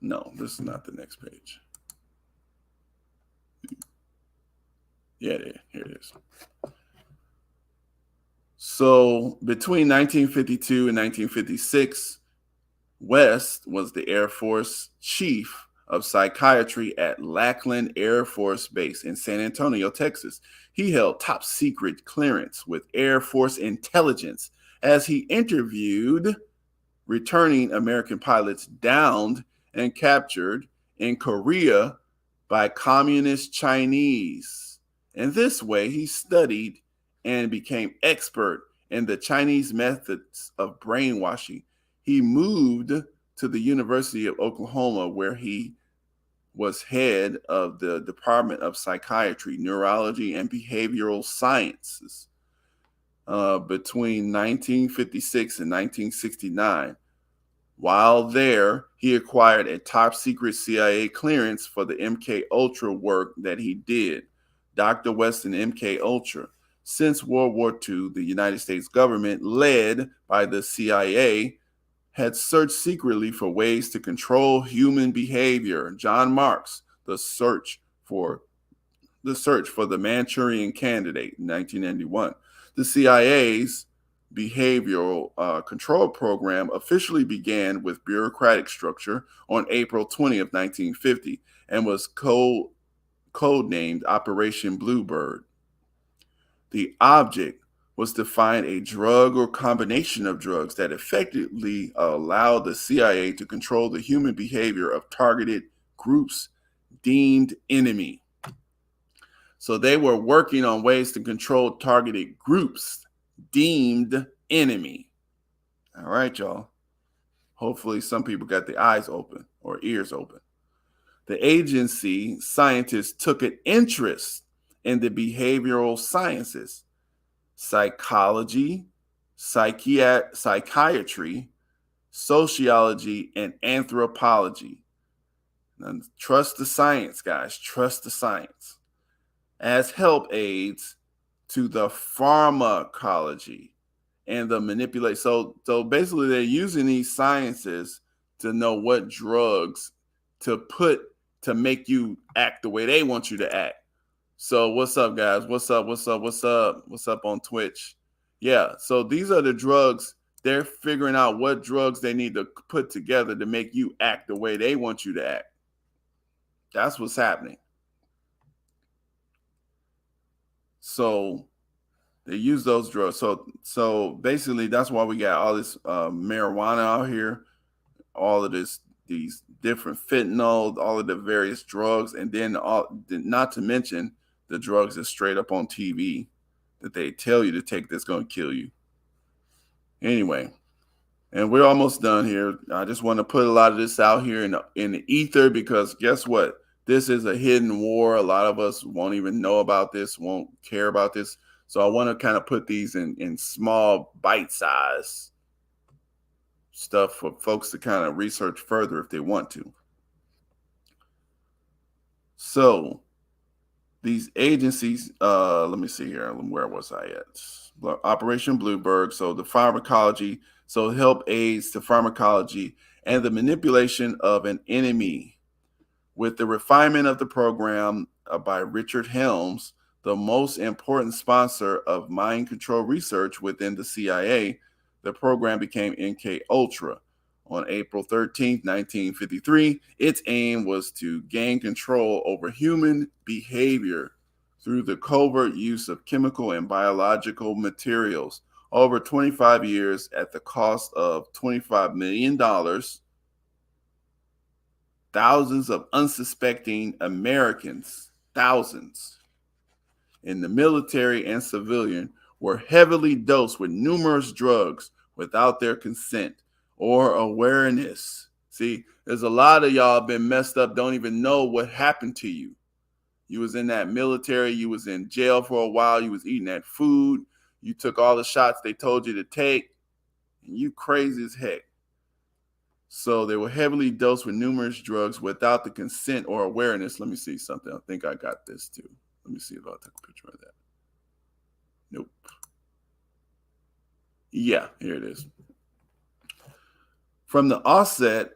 No, this is not the next page. Yeah, here it is. So between 1952 and 1956, West was the Air Force chief of psychiatry at Lackland Air Force Base in San Antonio, Texas. He held top secret clearance with Air Force intelligence as he interviewed returning American pilots downed and captured in Korea by communist Chinese. In this way, he studied and became expert in the Chinese methods of brainwashing. He moved to the University of Oklahoma, where he was head of the Department of Psychiatry, Neurology, and Behavioral Sciences between 1956 and 1969. While there, he acquired a top secret CIA clearance for the MK Ultra work that he did. Dr. West and MK Ultra. Since World War II, the United States government, led by the CIA, had searched secretly for ways to control human behavior. John Marks, the search for the Manchurian Candidate in 1991. The CIA's behavioral control program officially began with bureaucratic structure on April 20th, 1950, and was codenamed Operation Bluebird. The object was to find a drug or combination of drugs that effectively allowed the CIA to control the human behavior of targeted groups deemed enemy. So they were working on ways to control targeted groups deemed enemy. All right, y'all. Hopefully some people got their eyes open or ears open. The agency scientists took an interest in the behavioral sciences, psychology, psychiatry, sociology, and anthropology. Now, trust the science, guys. Trust the science. As help aids to the pharmacology and the manipulate. So basically, they're using these sciences to know what drugs to put to make you act the way they want you to act. So what's up, guys? What's up on Twitch? Yeah, so these are the drugs. They're figuring out what drugs they need to put together to make you act the way they want you to act. That's what's happening. So they use those drugs. So basically, that's why we got all this marijuana out here, all of these different fentanyl, all of the various drugs, and then not to mention the drugs that's straight up on TV that they tell you to take that's going to kill you. Anyway, and we're almost done here. I just want to put a lot of this out here in the ether, because guess what? This is a hidden war. A lot of us won't even know about this, won't care about this. So I want to kind of put these in small bite-size stuff for folks to kind of research further if they want to. So these agencies, let me see here. Where was I at? Operation Bluebird. So the pharmacology, so help aids to pharmacology and the manipulation of an enemy. With the refinement of the program by Richard Helms, the most important sponsor of mind control research within the CIA, the program became MK Ultra. On April 13, 1953, its aim was to gain control over human behavior through the covert use of chemical and biological materials. Over 25 years at the cost of $25 million, thousands of unsuspecting Americans, thousands, in the military and civilian, were heavily dosed with numerous drugs without their consent or awareness. See, there's a lot of y'all been messed up, don't even know what happened to you. You was in that military, you was in jail for a while, you was eating that food, you took all the shots they told you to take, and you crazy as heck. So they were heavily dosed with numerous drugs without the consent or awareness. Let me see something. I think I got this too. Let me see if I'll take a picture of that. Nope. Yeah, here it is. From the outset,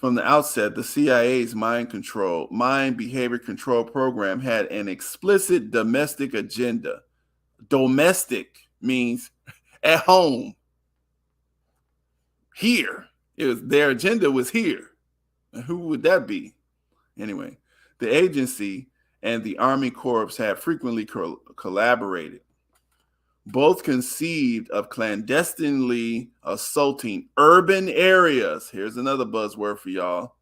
the CIA's mind behavior control program had an explicit domestic agenda. Domestic means at home. Here. Their agenda was here. And who would that be? Anyway, the agency and the Army Corps have frequently collaborated. Both conceived of clandestinely assaulting urban areas. Here's another buzzword for y'all.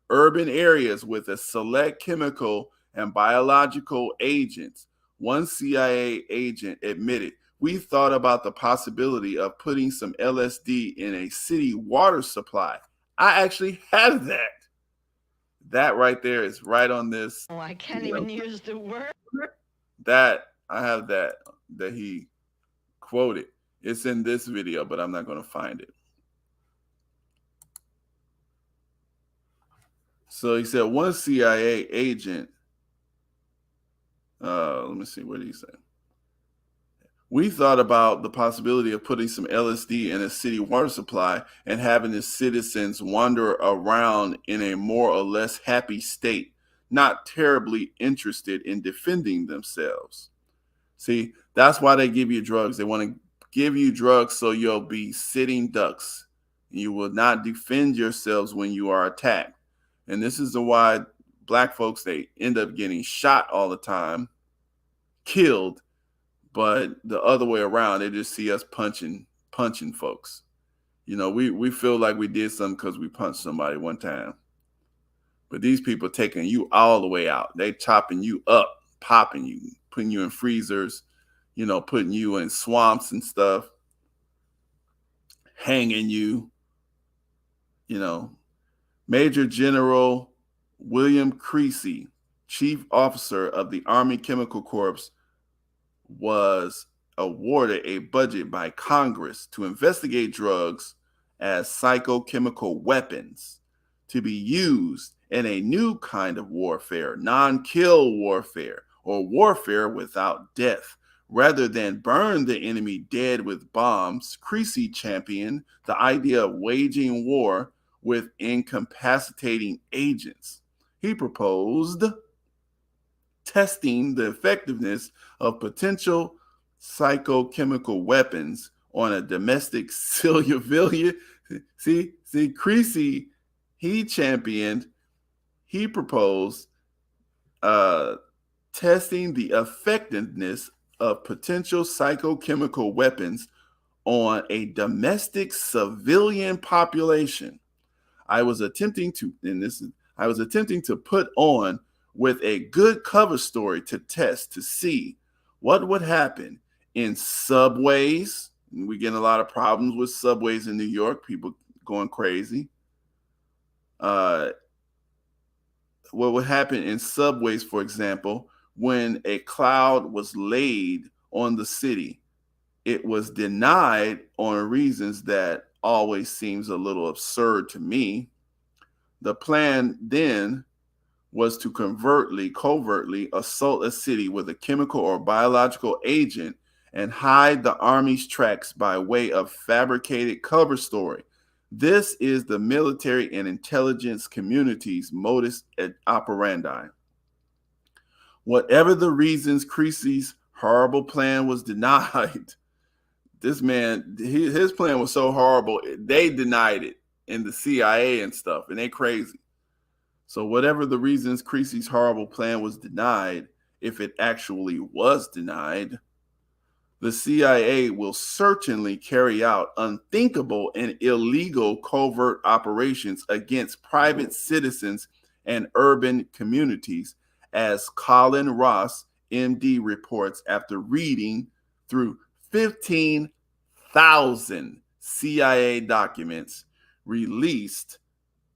Urban areas with a select chemical and biological agents. One CIA agent admitted, "We thought about the possibility of putting some LSD in a city water supply." I actually have that. That right there is right on this. Oh, I can't even use the word. That, I have that he quoted. It's in this video, but I'm not going to find it. So he said one CIA agent, let me see, what did he say? "We thought about the possibility of putting some LSD in a city water supply and having the citizens wander around in a more or less happy state, not terribly interested in defending themselves." See, that's why they give you drugs. They want to give you drugs so you'll be sitting ducks. You will not defend yourselves when you are attacked. And this is why black folks, they end up getting shot all the time, killed. But the other way around, they just see us punching folks. You know, we feel like we did something because we punched somebody one time. But these people taking you all the way out. They chopping you up, popping you, putting you in freezers, putting you in swamps and stuff, hanging you, Major General William Creasy, Chief Officer of the Army Chemical Corps, was awarded a budget by Congress to investigate drugs as psychochemical weapons to be used in a new kind of warfare, non-kill warfare, or warfare without death. Rather than burn the enemy dead with bombs, Creasy championed the idea of waging war with incapacitating agents. He proposed testing the effectiveness of potential psychochemical weapons on a domestic civilian. See, Creasy, he proposed testing the effectiveness of potential psychochemical weapons on a domestic civilian population. I was attempting to put on with a good cover story to test to see what would happen in subways. We get a lot of problems with subways in New York, people going crazy. What would happen in subways, for example, when a cloud was laid on the city? It was denied on reasons that always seems a little absurd to me. The plan then was to covertly assault a city with a chemical or biological agent and hide the Army's tracks by way of fabricated cover story. This is the military and intelligence community's modus operandi. Whatever the reasons, Creasy's horrible plan was denied. This man, his plan was so horrible, they denied it in the CIA and stuff, and they crazy. So whatever the reasons, Creasy's horrible plan was denied, if it actually was denied, the CIA will certainly carry out unthinkable and illegal covert operations against private citizens and urban communities, as Colin Ross, MD, reports after reading through 15,000 CIA documents released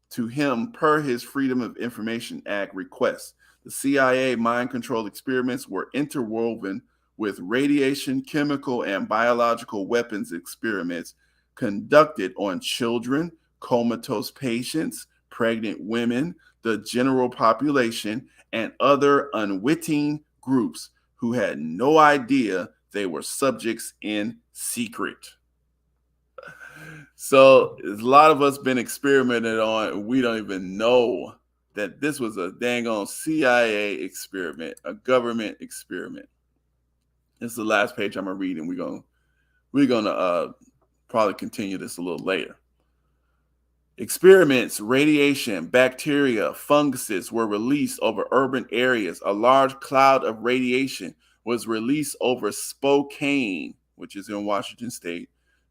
to him per his Freedom of Information Act request. The CIA mind control experiments were interwoven with radiation, chemical, and biological weapons experiments conducted on children, comatose patients, pregnant women, the general population, and other unwitting groups who had no idea they were subjects in secret. So a lot of us been experimented on, and we don't even know that this was a dang on CIA experiment, a government experiment. This is the last page I'm gonna read, and we're gonna probably continue this a little later. Experiments, radiation, bacteria, funguses were released over urban areas. A large cloud of radiation was released over Spokane, which is in Washington State,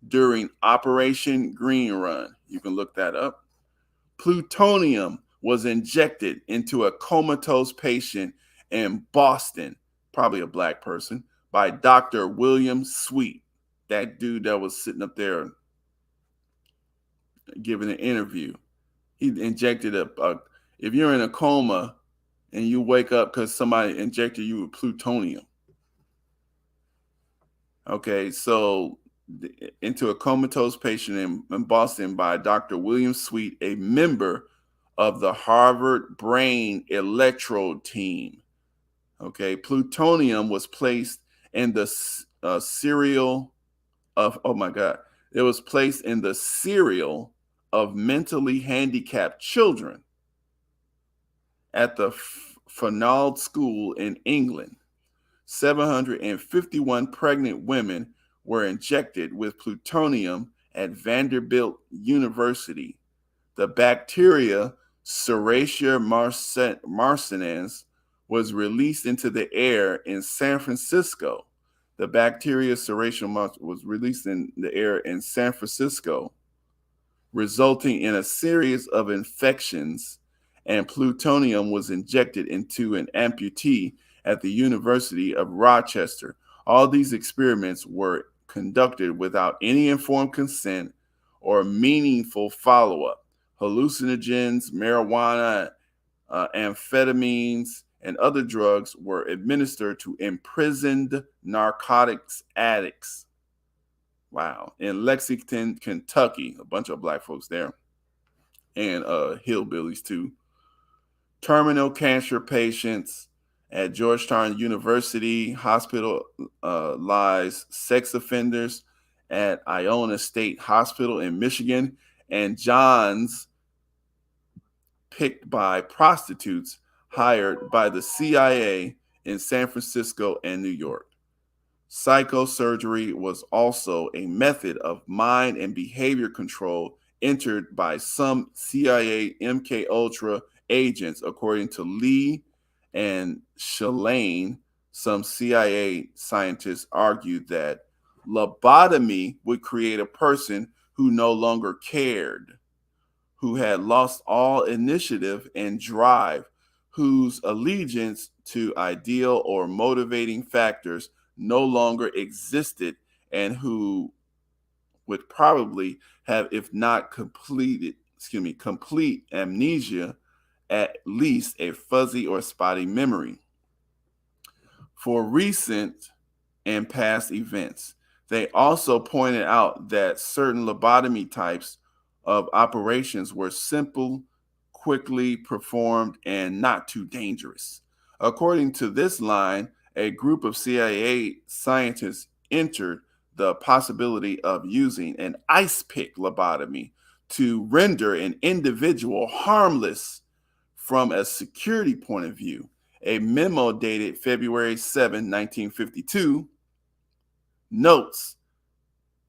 during Operation Green Run. You can look that up. Plutonium was injected into a comatose patient in Boston, probably a black person, by Dr. William Sweet, that dude that was sitting up there giving an interview. He injected if you're in a coma and you wake up because somebody injected you with plutonium. Okay, so into a comatose patient in Boston by Dr. William Sweet, a member of the Harvard Brain Electrode Team. Okay, plutonium was placed in the cereal of, it was placed in the cereal of mentally handicapped children at the Fernald School in England. 751 pregnant women were injected with plutonium at Vanderbilt University. The bacteria Serratia marcinans was released into the air in San Francisco. The bacteria Serratia was released in the air in San Francisco, resulting in a series of infections, and plutonium was injected into an amputee at the University of Rochester. All these experiments were conducted without any informed consent or meaningful follow-up. Hallucinogens, marijuana, amphetamines, and other drugs were administered to imprisoned narcotics addicts. Wow. In Lexington, Kentucky, a bunch of black folks there, and hillbillies too. Terminal cancer patients at Georgetown University, hospitalized sex offenders at Iona State Hospital in Michigan, and Johns picked by prostitutes hired by the CIA in San Francisco and New York. Psychosurgery was also a method of mind and behavior control entered by some CIA MK Ultra agents, according to Lee and Shalane. Some CIA scientists argued that lobotomy would create a person who no longer cared, who had lost all initiative and drive, whose allegiance to ideal or motivating factors no longer existed, and who would probably have, if not complete amnesia, at least a fuzzy or spotty memory for recent and past events. They also pointed out that certain lobotomy types of operations were simple, quickly performed, and not too dangerous. According to this line, a group of CIA scientists entered the possibility of using an ice pick lobotomy to render an individual harmless from a security point of view. A memo dated February 7, 1952, notes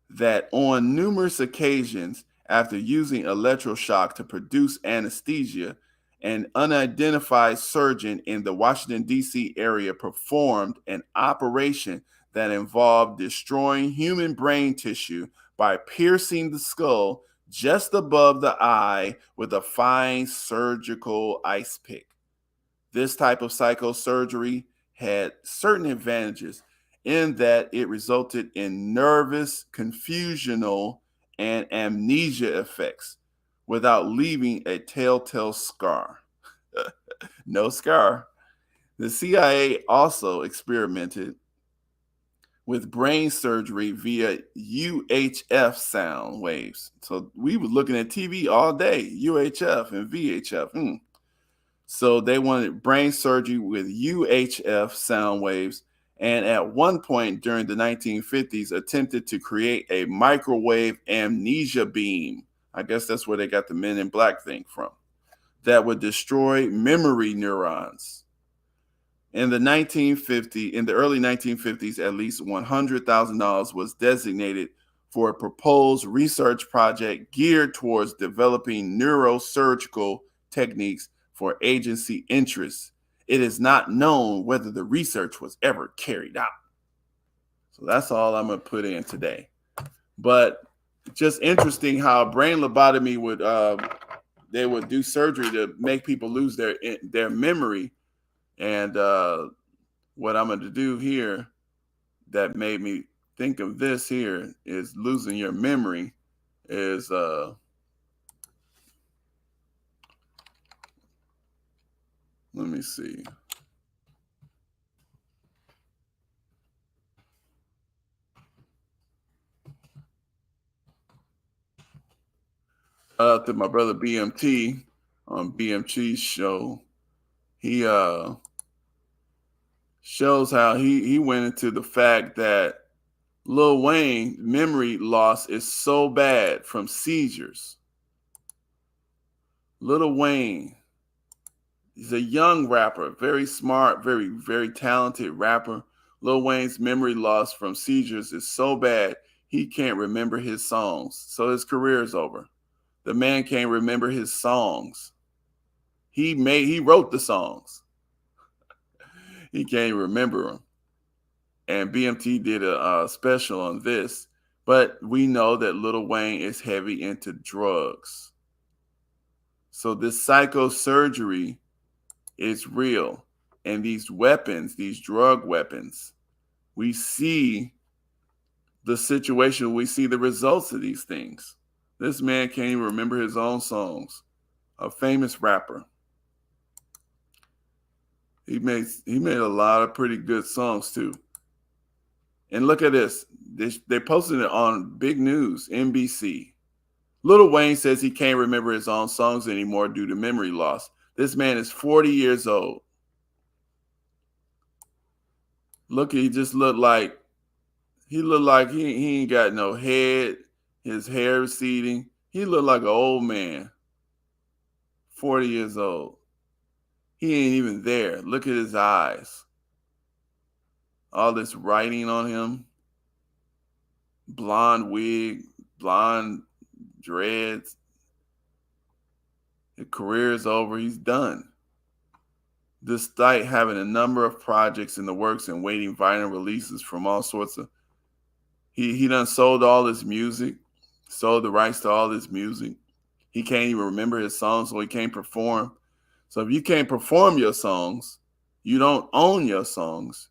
that on numerous occasions, after using electroshock to produce anesthesia, an unidentified surgeon in the Washington, D.C. area performed an operation that involved destroying human brain tissue by piercing the skull just above the eye with a fine surgical ice pick. This type of psychosurgery had certain advantages in that it resulted in nervous, confusional, and amnesia effects without leaving a telltale scar. No scar. The CIA also experimented with brain surgery via UHF sound waves. So we were looking at TV all day, UHF and VHF. So they wanted brain surgery with UHF sound waves, and at one point during the 1950s attempted to create a microwave amnesia beam. I guess that's where they got the Men in Black thing from, that would destroy memory neurons. In the early 1950s, at least $100,000 was designated for a proposed research project geared towards developing neurosurgical techniques for agency interests. It is not known whether the research was ever carried out. So that's all I'm going to put in today. But just interesting how brain lobotomy they would do surgery to make people lose their memory. And what I'm going to do here that made me think of this here is losing your memory is let me see. To my brother BMT on BMT's show, he shows how he went into the fact that Lil Wayne memory loss is so bad from seizures. Lil Wayne, he's a young rapper, very smart, very, very talented rapper. Lil Wayne's memory loss from seizures is so bad he can't remember his songs. So his career is over. The man can't remember his songs. He wrote the songs. He can't remember them. And BMT did a special on this, but we know that Lil Wayne is heavy into drugs. So this psychosurgery is real. And these weapons, these drug weapons, we see the situation, we see the results of these things. This man can't even remember his own songs. A famous rapper. He made a lot of pretty good songs too. And look at this. They posted it on big news, NBC. Lil Wayne says he can't remember his own songs anymore due to memory loss. This man is 40 years old. Look, he looked like he ain't got no head. His hair receding. He looked like an old man. 40 years old. He ain't even there. Look at his eyes. All this writing on him. Blonde wig, blonde dreads. His career is over. He's done. Despite having a number of projects in the works and waiting vinyl releases from all sorts of, he done sold all his music, sold the rights to all his music. He can't even remember his songs, so he can't perform. So if you can't perform your songs, you don't own your songs,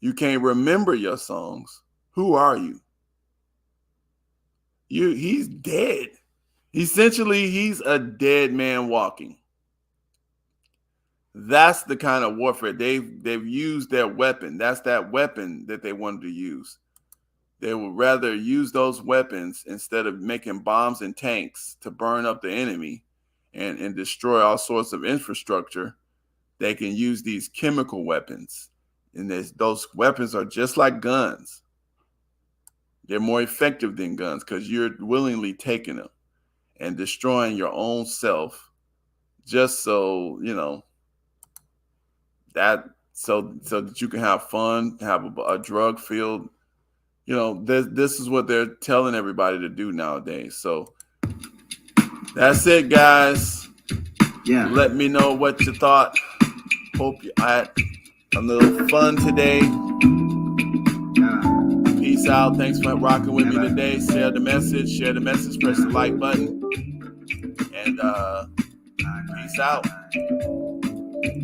you can't remember your songs, who are you? He's dead. Essentially, he's a dead man walking. That's the kind of warfare they've used their weapon. That's that weapon that they wanted to use. They would rather use those weapons instead of making bombs and tanks to burn up the enemy and destroy all sorts of infrastructure. They can use these chemical weapons. And those weapons are just like guns. They're more effective than guns because you're willingly taking them and destroying your own self just so, that so that you can have fun, have a drug-filled, this is what they're telling everybody to do nowadays. So that's it, guys. Yeah. Let me know what you thought. Hope you had a little fun today. Peace out. Thanks for rocking with me today. Share the message. Press the like button. And peace out.